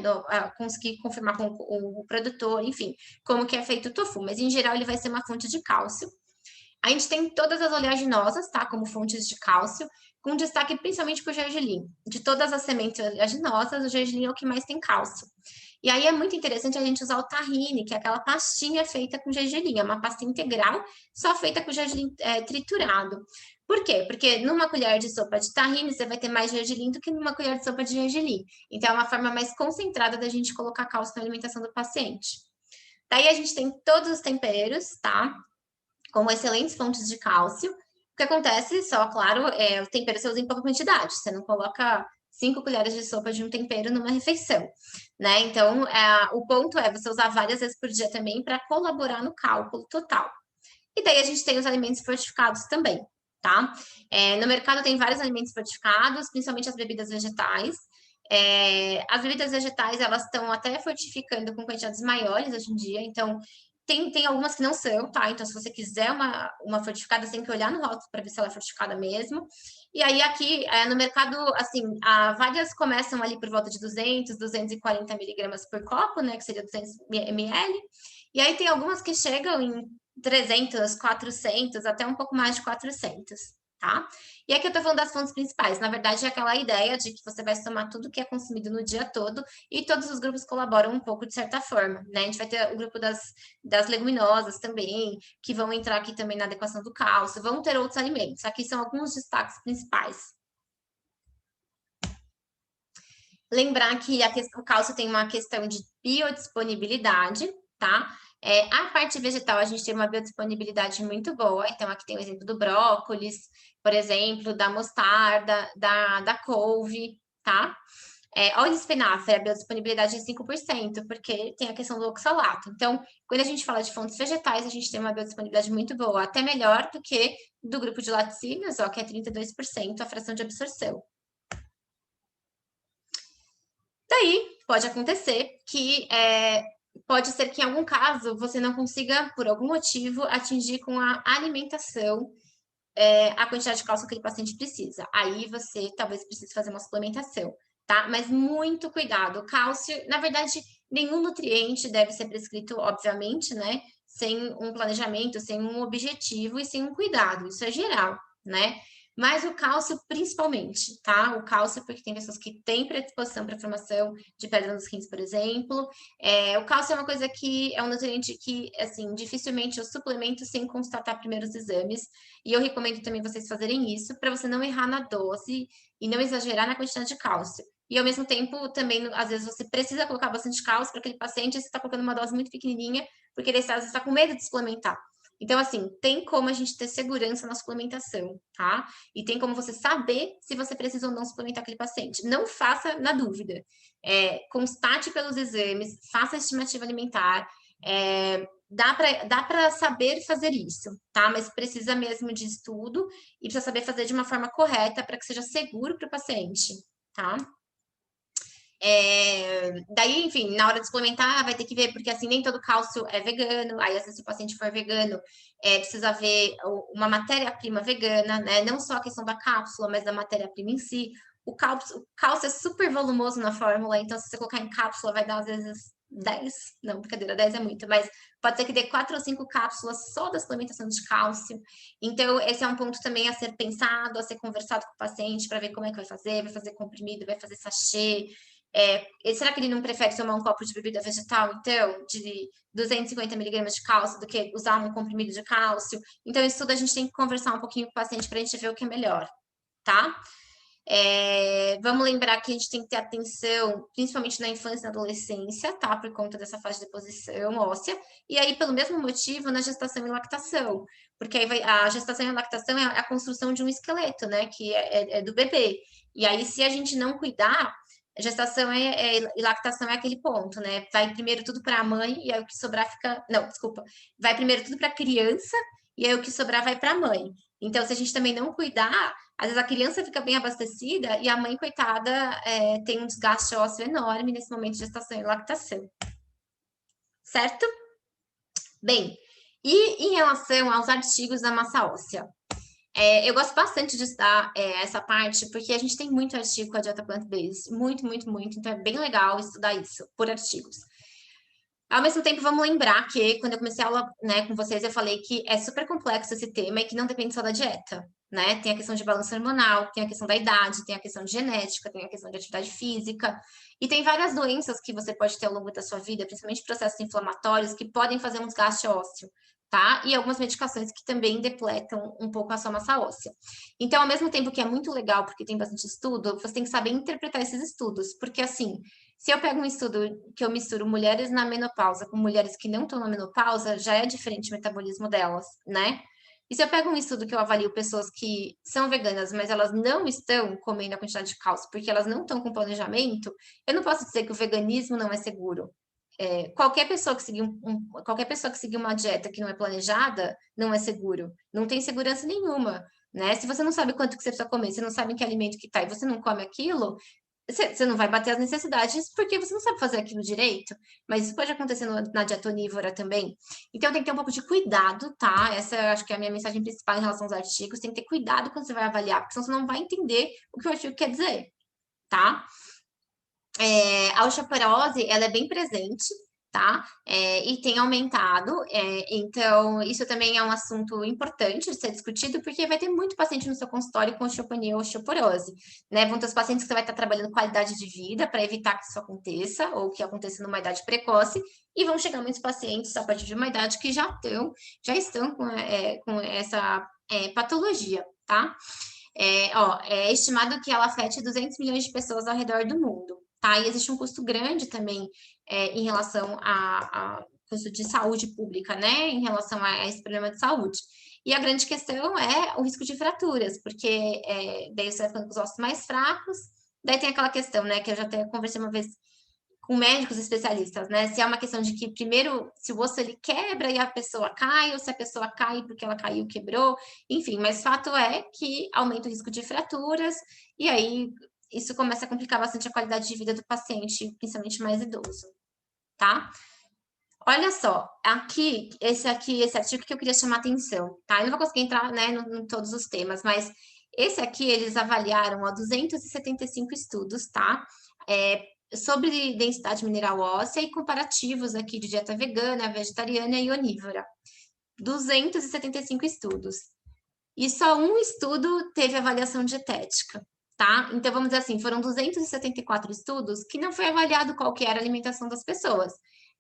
conseguir confirmar com o produtor, enfim, como que é feito o tofu. Mas, em geral, ele vai ser uma fonte de cálcio. A gente tem todas as oleaginosas, tá? Como fontes de cálcio, com destaque principalmente para o gergelim. De todas as sementes oleaginosas, o gergelim é o que mais tem cálcio. E aí é muito interessante a gente usar o tahine, que é aquela pastinha feita com gergelim. É uma pasta integral, só feita com gergelim triturado. Por quê? Porque numa colher de sopa de tahine, você vai ter mais gergelim do que numa colher de sopa de gergelim. Então, é uma forma mais concentrada da gente colocar cálcio na alimentação do paciente. Daí, a gente tem todos os temperos, tá? Como excelentes fontes de cálcio. O que acontece, só, claro, o tempero você usa em pouca quantidade. Você não coloca 5 colheres de sopa de um tempero numa refeição, né? Então, o ponto é você usar várias vezes por dia também para colaborar no cálculo total. E daí a gente tem os alimentos fortificados também, tá? No mercado tem vários alimentos fortificados, principalmente as bebidas vegetais. As bebidas vegetais, elas estão até fortificando com quantidades maiores hoje em dia, então tem algumas que não são, tá? Então, se você quiser uma fortificada, você tem que olhar no rótulo para ver se ela é fortificada mesmo. E aí, aqui, no mercado, assim, várias começam ali por volta de 200, 240 miligramas por copo, né? Que seria 200 ml. E aí, tem algumas que chegam em 300, 400, até um pouco mais de 400, tá? E aqui eu tô falando das fontes principais. Na verdade, é aquela ideia de que você vai somar tudo que é consumido no dia todo e todos os grupos colaboram um pouco de certa forma, né? A gente vai ter o grupo das leguminosas também, que vão entrar aqui também na adequação do cálcio, vão ter outros alimentos. Aqui são alguns destaques principais. Lembrar que o cálcio tem uma questão de biodisponibilidade, tá? A parte vegetal, a gente tem uma biodisponibilidade muito boa. Então, aqui tem o exemplo do brócolis, por exemplo, da mostarda, da couve, tá? Óleo de espinafre, a biodisponibilidade é 5%, porque tem a questão do oxalato. Então, quando a gente fala de fontes vegetais, a gente tem uma biodisponibilidade muito boa, até melhor do que do grupo de laticínios, ó, que é 32% a fração de absorção. Daí, pode acontecer que pode ser que em algum caso você não consiga, por algum motivo, atingir com a alimentação a quantidade de cálcio que aquele paciente precisa. Aí você talvez precise fazer uma suplementação, tá? Mas muito cuidado. O cálcio, na verdade, nenhum nutriente deve ser prescrito, obviamente, né? Sem um planejamento, sem um objetivo e sem um cuidado. Isso é geral, né? Mas o cálcio, principalmente, tá? O cálcio, porque tem pessoas que têm predisposição para a formação de pedra nos rins, por exemplo. O cálcio é uma coisa que é um nutriente que, assim, dificilmente eu suplemento sem constatar primeiro os exames. E eu recomendo também vocês fazerem isso para você não errar na dose e não exagerar na quantidade de cálcio. E ao mesmo tempo, também, às vezes, você precisa colocar bastante cálcio para aquele paciente e você está colocando uma dose muito pequenininha, porque ele está com medo de suplementar. Então, assim, tem como a gente ter segurança na suplementação, tá? E tem como você saber se você precisa ou não suplementar aquele paciente. Não faça na dúvida. Constate pelos exames, faça a estimativa alimentar. Dá para saber fazer isso, tá? Mas precisa mesmo de estudo e precisa saber fazer de uma forma correta para que seja seguro para o paciente, tá? Daí, enfim, na hora de suplementar, vai ter que ver, porque assim, nem todo cálcio é vegano, aí às vezes se o paciente for vegano, precisa ver uma matéria-prima vegana, né? Não só a questão da cápsula, mas da matéria-prima em si. O cálcio é super volumoso na fórmula, então se você colocar em cápsula, vai dar às vezes 10, não, brincadeira, 10 é muito, mas pode ser que dê 4 ou 5 cápsulas só da suplementação de cálcio. Então, esse é um ponto também a ser pensado, a ser conversado com o paciente para ver como é que vai fazer comprimido, vai fazer sachê. Será que ele não prefere tomar um copo de bebida vegetal, então, de 250 miligramas de cálcio, do que usar um comprimido de cálcio? Então, isso tudo a gente tem que conversar um pouquinho com o paciente para a gente ver o que é melhor, tá? Vamos lembrar que a gente tem que ter atenção, principalmente na infância e na adolescência, tá? Por conta dessa fase de deposição óssea. E aí, pelo mesmo motivo, na gestação e lactação. Porque aí a gestação e a lactação é a construção de um esqueleto, né? Que é do bebê. E aí, se a gente não cuidar, gestação e lactação é aquele ponto, né? Vai primeiro tudo para a mãe e aí o que sobrar fica. Não, desculpa. Vai primeiro tudo para a criança e aí o que sobrar vai para a mãe. Então, se a gente também não cuidar, às vezes a criança fica bem abastecida e a mãe, coitada, tem um desgaste ósseo enorme nesse momento de gestação e lactação. Certo? Bem, e em relação aos artigos da massa óssea? Eu gosto bastante de estudar essa parte, porque a gente tem muito artigo com a dieta plant-based, muito, muito, muito, então é bem legal estudar isso por artigos. Ao mesmo tempo, vamos lembrar que quando eu comecei a aula, né, com vocês, eu falei que é super complexo esse tema e que não depende só da dieta, né? Tem a questão de balanço hormonal, tem a questão da idade, tem a questão de genética, tem a questão de atividade física, e tem várias doenças que você pode ter ao longo da sua vida, principalmente processos inflamatórios, que podem fazer um desgaste ósseo, tá? E algumas medicações que também depletam um pouco a sua massa óssea. Então, ao mesmo tempo que é muito legal, porque tem bastante estudo, você tem que saber interpretar esses estudos, porque assim, se eu pego um estudo que eu misturo mulheres na menopausa com mulheres que não estão na menopausa, já é diferente o metabolismo delas, né? E se eu pego um estudo que eu avalio pessoas que são veganas, mas elas não estão comendo a quantidade de cálcio porque elas não estão com planejamento, eu não posso dizer que o veganismo não é seguro. Qualquer pessoa que qualquer pessoa que seguir uma dieta que não é planejada não é seguro. Não tem segurança nenhuma, né? Se você não sabe quanto que você precisa comer, você não sabe em que alimento que tá e você não come aquilo, você não vai bater as necessidades porque você não sabe fazer aquilo direito. Mas isso pode acontecer na dieta onívora também. Então tem que ter um pouco de cuidado, tá? Essa eu acho que é a minha mensagem principal em relação aos artigos. Tem que ter cuidado quando você vai avaliar, porque senão você não vai entender o que o artigo quer dizer, tá? A osteoporose, ela é bem presente, tá? E tem aumentado, então isso também é um assunto importante de ser discutido, porque vai ter muito paciente no seu consultório com osteopenia ou osteoporose, né? Vão ter os pacientes que você vai estar trabalhando qualidade de vida para evitar que isso aconteça, ou que aconteça numa idade precoce, e vão chegar muitos pacientes a partir de uma idade que já estão com essa patologia, tá? É estimado que ela afete 200 milhões de pessoas ao redor do mundo, tá? E existe um custo grande também em relação a custo de saúde pública, né? Em relação a esse problema de saúde. E a grande questão é o risco de fraturas, porque daí você vai ficando com os ossos mais fracos, daí tem aquela questão, né? Que eu já até conversei uma vez com médicos especialistas, né? Se é uma questão de que, primeiro, se o osso ele quebra e a pessoa cai, ou se a pessoa cai porque ela caiu, quebrou, enfim, mas fato é que aumenta o risco de fraturas, e aí isso começa a complicar bastante a qualidade de vida do paciente, principalmente mais idoso, tá? Olha só, esse artigo que eu queria chamar a atenção, tá? Eu não vou conseguir entrar, né, em todos os temas, mas esse aqui eles avaliaram 275 estudos, tá? Sobre densidade mineral óssea e comparativos aqui de dieta vegana, vegetariana e onívora. 275 estudos. E só um estudo teve avaliação dietética, tá? Então, vamos dizer assim, foram 274 estudos que não foi avaliado qual que era a alimentação das pessoas.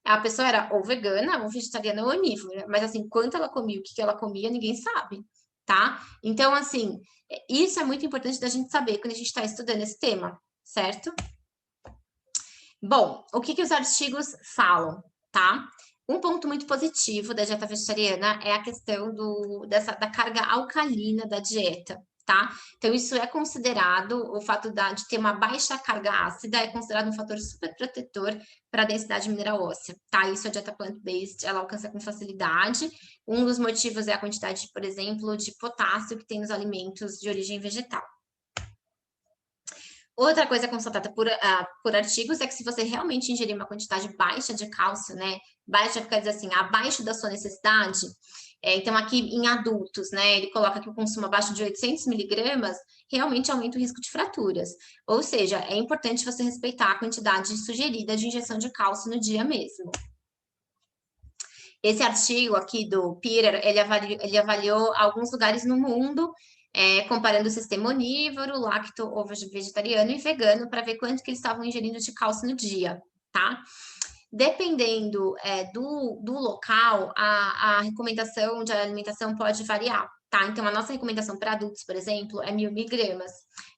A pessoa era ou vegana, ou vegetariana, ou onívora. Mas, assim, quanto ela comia, o que ela comia, ninguém sabe, tá? Então, assim, isso é muito importante da gente saber quando a gente está estudando esse tema, certo? Bom, o que os artigos falam, tá? Um ponto muito positivo da dieta vegetariana é a questão da carga alcalina da dieta, tá? Então, isso é considerado, o fato de ter uma baixa carga ácida é considerado um fator super protetor para a densidade mineral óssea, tá? Isso a dieta plant-based, ela alcança com facilidade. Um dos motivos é a quantidade, por exemplo, de potássio que tem nos alimentos de origem vegetal. Outra coisa constatada por artigos é que se você realmente ingerir uma quantidade baixa de cálcio, né? Baixa quer dizer assim, abaixo da sua necessidade. Então, aqui em adultos, né? Ele coloca que o consumo abaixo de 800 miligramas realmente aumenta o risco de fraturas. Ou seja, é importante você respeitar a quantidade sugerida de injeção de cálcio no dia mesmo. Esse artigo aqui do Peter, ele avaliou alguns lugares no mundo comparando o sistema onívoro, lacto ou vegetariano e vegano, para ver quanto que eles estavam ingerindo de cálcio no dia, tá? Dependendo do local, a recomendação de alimentação pode variar, tá? Então, a nossa recomendação para adultos, por exemplo, é 1.000 miligramas.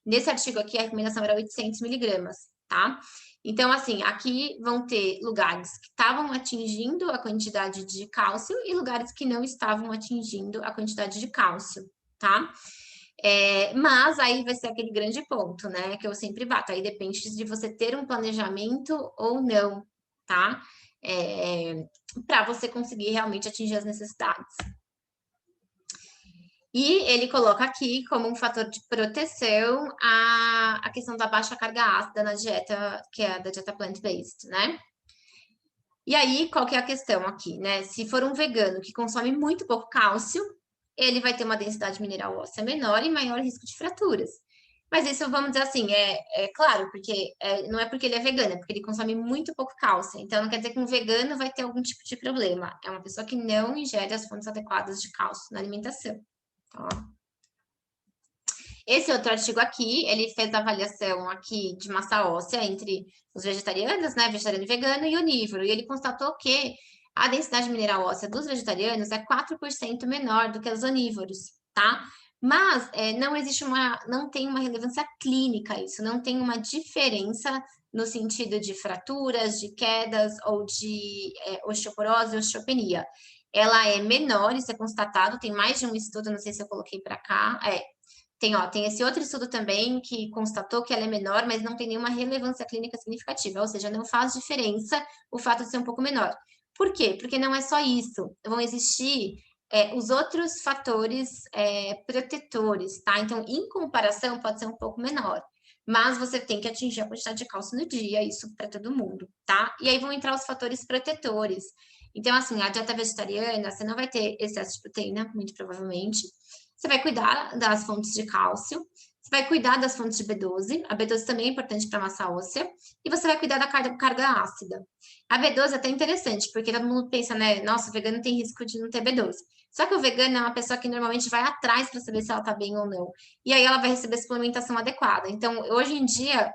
Nesse artigo aqui, a recomendação era 800 miligramas, tá? Então, assim, aqui vão ter lugares que estavam atingindo a quantidade de cálcio e lugares que não estavam atingindo a quantidade de cálcio, tá? Mas aí vai ser aquele grande ponto, né? Que eu sempre bato. Aí depende de você ter um planejamento ou não, tá? Para você conseguir realmente atingir as necessidades. E ele coloca aqui como um fator de proteção a questão da baixa carga ácida na dieta, que é a da dieta plant-based, né? E aí, qual que é a questão aqui, né? Se for um vegano que consome muito pouco cálcio, ele vai ter uma densidade mineral óssea menor e maior risco de fraturas. Mas isso, vamos dizer assim, é claro, porque não é porque ele é vegano, é porque ele consome muito pouco cálcio. Então, não quer dizer que um vegano vai ter algum tipo de problema. É uma pessoa que não ingere as fontes adequadas de cálcio na alimentação. Tá? Esse outro artigo aqui, ele fez a avaliação aqui de massa óssea entre os vegetarianos, né, vegetariano e vegano, e onívoro, e ele constatou que a densidade mineral óssea dos vegetarianos é 4% menor do que os onívoros, tá? Mas não tem uma relevância clínica isso, não tem uma diferença no sentido de fraturas, de quedas ou de osteoporose, osteopenia. Ela é menor, isso é constatado, tem mais de um estudo, não sei se eu coloquei para cá, tem esse outro estudo também que constatou que ela é menor, mas não tem nenhuma relevância clínica significativa, ou seja, não faz diferença o fato de ser um pouco menor. Por quê? Porque não é só isso, vão existir os outros fatores protetores, tá? Então, em comparação, pode ser um pouco menor, mas você tem que atingir a quantidade de cálcio no dia, isso para todo mundo, tá? E aí vão entrar os fatores protetores. Então, assim, a dieta vegetariana, você não vai ter excesso de proteína, muito provavelmente. Você vai cuidar das fontes de cálcio, Você vai cuidar das fontes de B12, a B12 também é importante para a massa óssea, e você vai cuidar da carga ácida. A B12 é até interessante, porque todo mundo pensa, né, nossa, o vegano tem risco de não ter B12. Só que o vegano é uma pessoa que normalmente vai atrás para saber se ela está bem ou não. E aí ela vai receber suplementação adequada. Então, hoje em dia,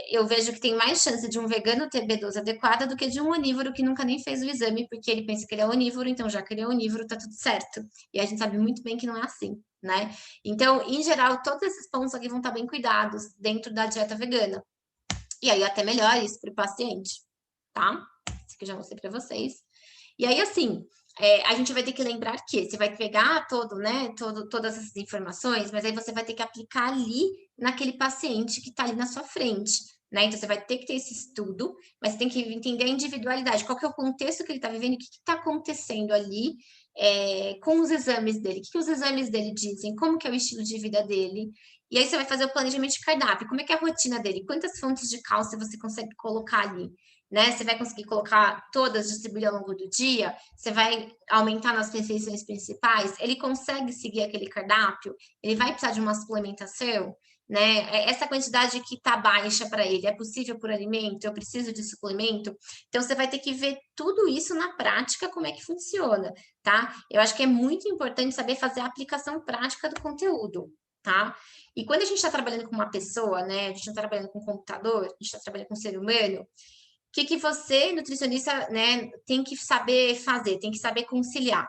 eu vejo que tem mais chance de um vegano ter B12 adequada do que de um onívoro que nunca nem fez o exame, porque ele pensa que ele é onívoro, então já que ele é onívoro, tá tudo certo. E a gente sabe muito bem que não é assim, né? Então, em geral, todos esses pontos aqui vão estar bem cuidados dentro da dieta vegana. E aí, até melhor isso para o paciente, tá? Isso que eu já mostrei para vocês. E aí, assim, a gente vai ter que lembrar que você vai pegar todas essas informações, mas aí você vai ter que aplicar ali naquele paciente que está ali na sua frente, né? Então, você vai ter que ter esse estudo, mas você tem que entender a individualidade, qual que é o contexto que ele está vivendo, o que está acontecendo ali com os exames dele, o que os exames dele dizem, como que é o estilo de vida dele. E aí você vai fazer o planejamento de cardápio, como é que é a rotina dele, quantas fontes de cálcio você consegue colocar ali, né? Você vai conseguir colocar todas, distribuir ao longo do dia, você vai aumentar nas refeições principais, ele consegue seguir aquele cardápio, ele vai precisar de uma suplementação, né? Essa quantidade que está baixa para ele, é possível por alimento? Eu preciso de suplemento? Então, você vai ter que ver tudo isso na prática, como é que funciona, tá? Eu acho que é muito importante saber fazer a aplicação prática do conteúdo, tá? E quando a gente está trabalhando com uma pessoa, né? A gente não está trabalhando com um computador, a gente está trabalhando com um ser humano, o que você, nutricionista, né, tem que saber fazer, tem que saber conciliar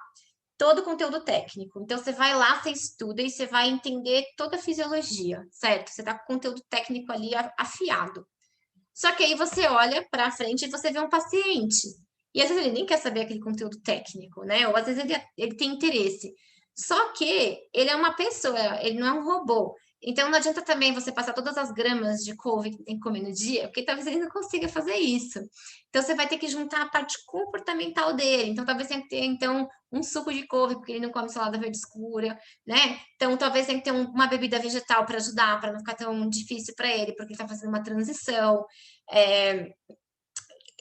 todo o conteúdo técnico. Então, você vai lá, você estuda e você vai entender toda a fisiologia, certo? Você está com o conteúdo técnico ali afiado. Só que aí você olha para frente e você vê um paciente. E às vezes ele nem quer saber aquele conteúdo técnico, né? Ou às vezes ele tem interesse. Só que ele é uma pessoa, ele não é um robô. Então não adianta também você passar todas as gramas de couve que tem que comer no dia, porque talvez ele não consiga fazer isso. Então você vai ter que juntar a parte comportamental dele. Então talvez tenha que ter um suco de couve, porque ele não come salada verde escura, né? Então talvez tenha que ter uma bebida vegetal para ajudar, para não ficar tão difícil para ele, porque ele está fazendo uma transição.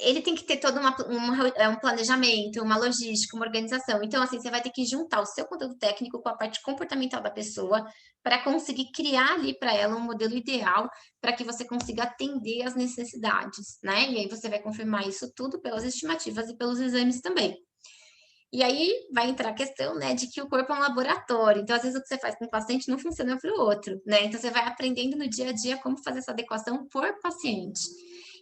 Ele tem que ter todo um planejamento, uma logística, uma organização. Então, assim, você vai ter que juntar o seu conteúdo técnico com a parte comportamental da pessoa para conseguir criar ali para ela um modelo ideal para que você consiga atender às necessidades, né? E aí você vai confirmar isso tudo pelas estimativas e pelos exames também. E aí vai entrar a questão, né, de que o corpo é um laboratório. Então, às vezes, o que você faz com o paciente não funciona para o outro, né? Então, você vai aprendendo no dia a dia como fazer essa adequação por paciente.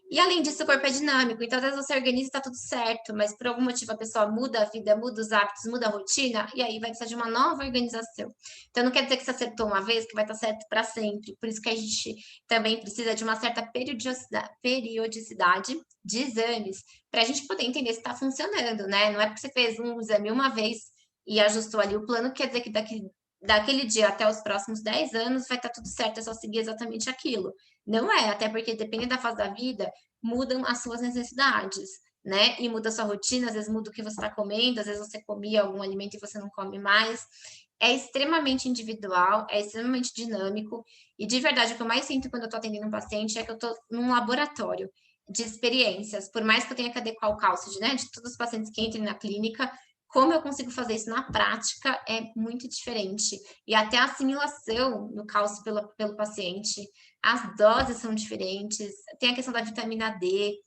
E além disso, o corpo é dinâmico, então às vezes você organiza e está tudo certo, mas por algum motivo a pessoa muda a vida, muda os hábitos, muda a rotina, e aí vai precisar de uma nova organização. Então não quer dizer que você acertou uma vez que vai estar certo para sempre. Por isso que a gente também precisa de uma certa periodicidade de exames, para a gente poder entender se está funcionando, né? Não é porque você fez um exame uma vez e ajustou ali o plano, quer dizer que daquele dia até os próximos 10 anos vai estar tudo certo, é só seguir exatamente aquilo. Não é, até porque dependendo da fase da vida, mudam as suas necessidades, né? E muda a sua rotina, às vezes muda o que você está comendo, às vezes você comia algum alimento e você não come mais. É extremamente individual, é extremamente dinâmico, e de verdade, o que eu mais sinto quando eu estou atendendo um paciente é que eu estou num laboratório de experiências, por mais que eu tenha que adequar o cálcio, né, de todos os pacientes que entrem na clínica, como eu consigo fazer isso na prática é muito diferente. E até a assimilação do cálcio pelo paciente, as doses são diferentes, tem a questão da vitamina D.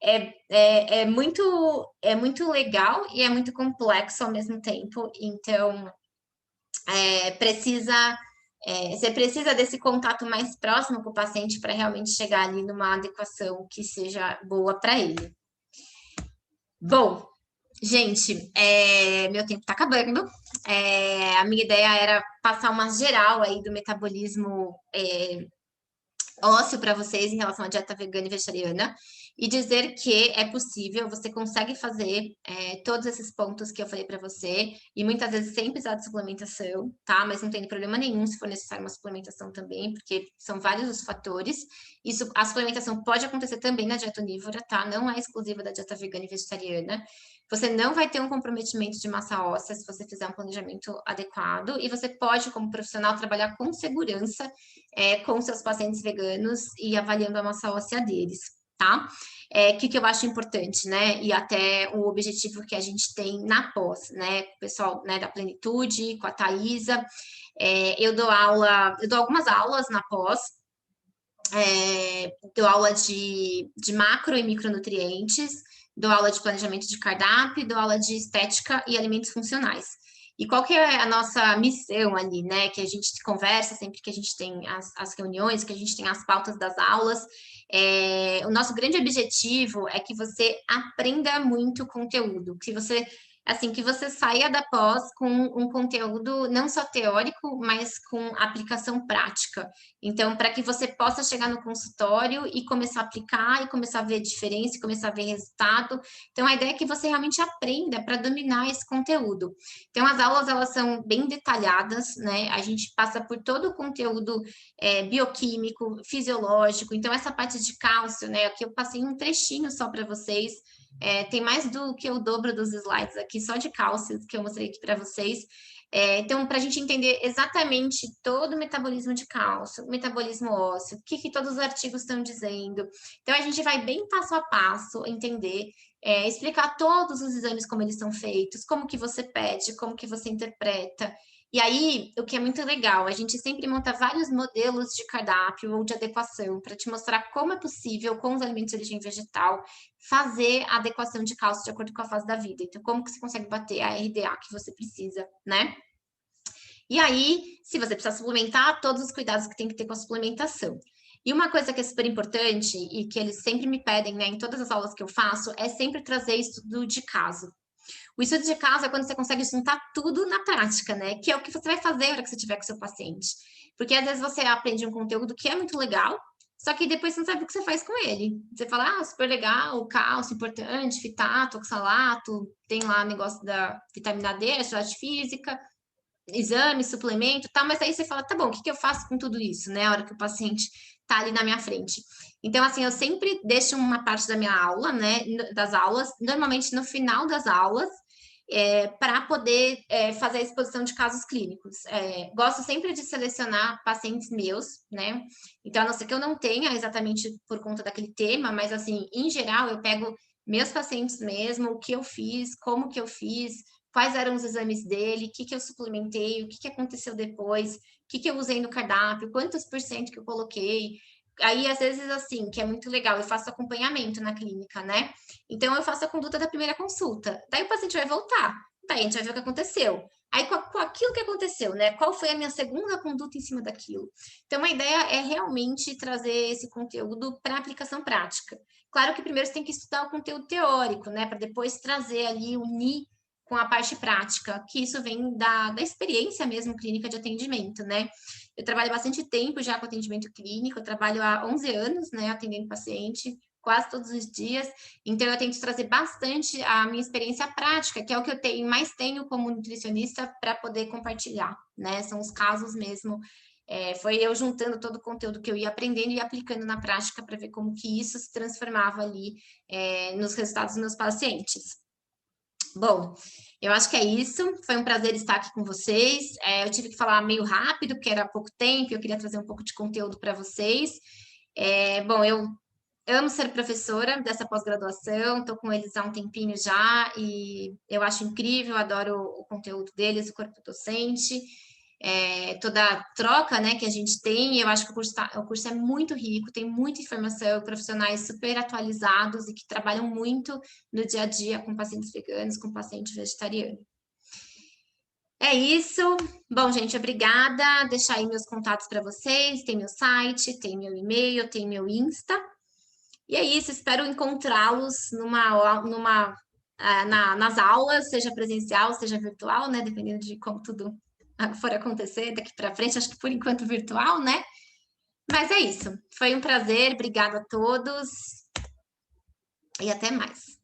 É muito legal e é muito complexo ao mesmo tempo. Então, você precisa desse contato mais próximo com o paciente para realmente chegar ali numa adequação que seja boa para ele. Bom, gente, meu tempo está acabando. A minha ideia era passar uma geral aí do metabolismo ósseo para vocês em relação à dieta vegana e vegetariana e dizer que é possível, você consegue fazer todos esses pontos que eu falei para você e muitas vezes sem precisar de suplementação, tá? Mas não tem problema nenhum se for necessário uma suplementação também, porque são vários os fatores. Isso, a suplementação pode acontecer também na dieta onívora, tá? Não é exclusiva da dieta vegana e vegetariana. Você não vai ter um comprometimento de massa óssea se você fizer um planejamento adequado e você pode, como profissional, trabalhar com segurança com seus pacientes veganos e avaliando a massa óssea deles, tá? Que eu acho importante, né? E até o objetivo que a gente tem na pós, né? Com o pessoal, né, da Plenitude, com a Thaisa, Eu dou algumas aulas na pós, dou aula de macro e micronutrientes, dou aula de planejamento de cardápio, dou aula de estética e alimentos funcionais. E qual que é a nossa missão ali, né? Que a gente conversa sempre que a gente tem as reuniões, que a gente tem as pautas das aulas. O nosso grande objetivo é que você aprenda muito conteúdo, que você que você saia da pós com um conteúdo não só teórico, mas com aplicação prática. Então, para que você possa chegar no consultório e começar a aplicar, e começar a ver diferença, e começar a ver resultado. Então, a ideia é que você realmente aprenda para dominar esse conteúdo. Então, as aulas, elas são bem detalhadas, né? A gente passa por todo o conteúdo bioquímico, fisiológico. Então, essa parte de cálcio, né? Aqui eu passei um trechinho só para vocês. Tem mais do que o dobro dos slides aqui, só de cálcio, que eu mostrei aqui para vocês. Então, para a gente entender exatamente todo o metabolismo de cálcio, o metabolismo ósseo, o que todos os artigos estão dizendo. Então, a gente vai bem passo a passo entender, explicar todos os exames, como eles são feitos, como que você pede, como que você interpreta. E aí, o que é muito legal, a gente sempre monta vários modelos de cardápio ou de adequação para te mostrar como é possível, com os alimentos de origem vegetal, fazer a adequação de cálcio de acordo com a fase da vida. Então, como que você consegue bater a RDA que você precisa, né? E aí, se você precisar suplementar, todos os cuidados que tem que ter com a suplementação. E uma coisa que é super importante e que eles sempre me pedem, né, em todas as aulas que eu faço, é sempre trazer estudo de caso. O estudo de caso é quando você consegue juntar tudo na prática, né? Que é o que você vai fazer na hora que você tiver com seu paciente. Porque às vezes você aprende um conteúdo que é muito legal, só que depois você não sabe o que você faz com ele. Você fala, super legal, cálcio importante, fitato, oxalato, tem lá o negócio da vitamina D, atividade física, exame, suplemento, tal, mas aí você fala, tá bom, o que eu faço com tudo isso, né? A hora que o paciente tá ali na minha frente. Então, assim, eu sempre deixo uma parte da minha aula, né, das aulas, normalmente no final das aulas, para poder fazer a exposição de casos clínicos. Gosto sempre de selecionar pacientes meus, né? Então, a não ser que eu não tenha exatamente por conta daquele tema, mas, assim, em geral, eu pego meus pacientes mesmo, o que eu fiz, como que eu fiz, quais eram os exames dele, o que eu suplementei, o que aconteceu depois, o que eu usei no cardápio, quantos por cento que eu coloquei. Aí, às vezes, assim, que é muito legal, eu faço acompanhamento na clínica, né? Então, eu faço a conduta da primeira consulta. Daí, o paciente vai voltar. Daí, a gente vai ver o que aconteceu. Aí, com aquilo que aconteceu, né? Qual foi a minha segunda conduta em cima daquilo? Então, a ideia é realmente trazer esse conteúdo para aplicação prática. Claro que primeiro você tem que estudar o conteúdo teórico, né? Para depois trazer ali, unir com a parte prática, que isso vem da experiência mesmo clínica de atendimento, né? Eu trabalho bastante tempo já com atendimento clínico, eu trabalho há 11 anos, né, atendendo paciente, quase todos os dias, então eu tento trazer bastante a minha experiência prática, que é o que eu mais tenho como nutricionista para poder compartilhar, né? São os casos mesmo. Foi eu juntando todo o conteúdo que eu ia aprendendo e aplicando na prática para ver como que isso se transformava ali nos resultados dos meus pacientes. Bom, eu acho que é isso. Foi um prazer estar aqui com vocês. Eu tive que falar meio rápido, porque era pouco tempo, eu queria trazer um pouco de conteúdo para vocês. Bom, eu amo ser professora dessa pós-graduação, estou com eles há um tempinho já, e eu acho incrível, adoro o conteúdo deles, o corpo docente. Toda a troca, né, que a gente tem, eu acho que o curso é muito rico, tem muita informação, profissionais super atualizados e que trabalham muito no dia a dia com pacientes veganos, com paciente vegetariano. É isso. Bom, gente, obrigada. Deixar aí meus contatos para vocês. Tem meu site, tem meu e-mail, tem meu Insta. E é isso. Espero encontrá-los nas aulas, seja presencial, seja virtual, né? Dependendo de como tudo for acontecer daqui para frente, acho que por enquanto virtual, né? Mas é isso. Foi um prazer, obrigada a todos e até mais.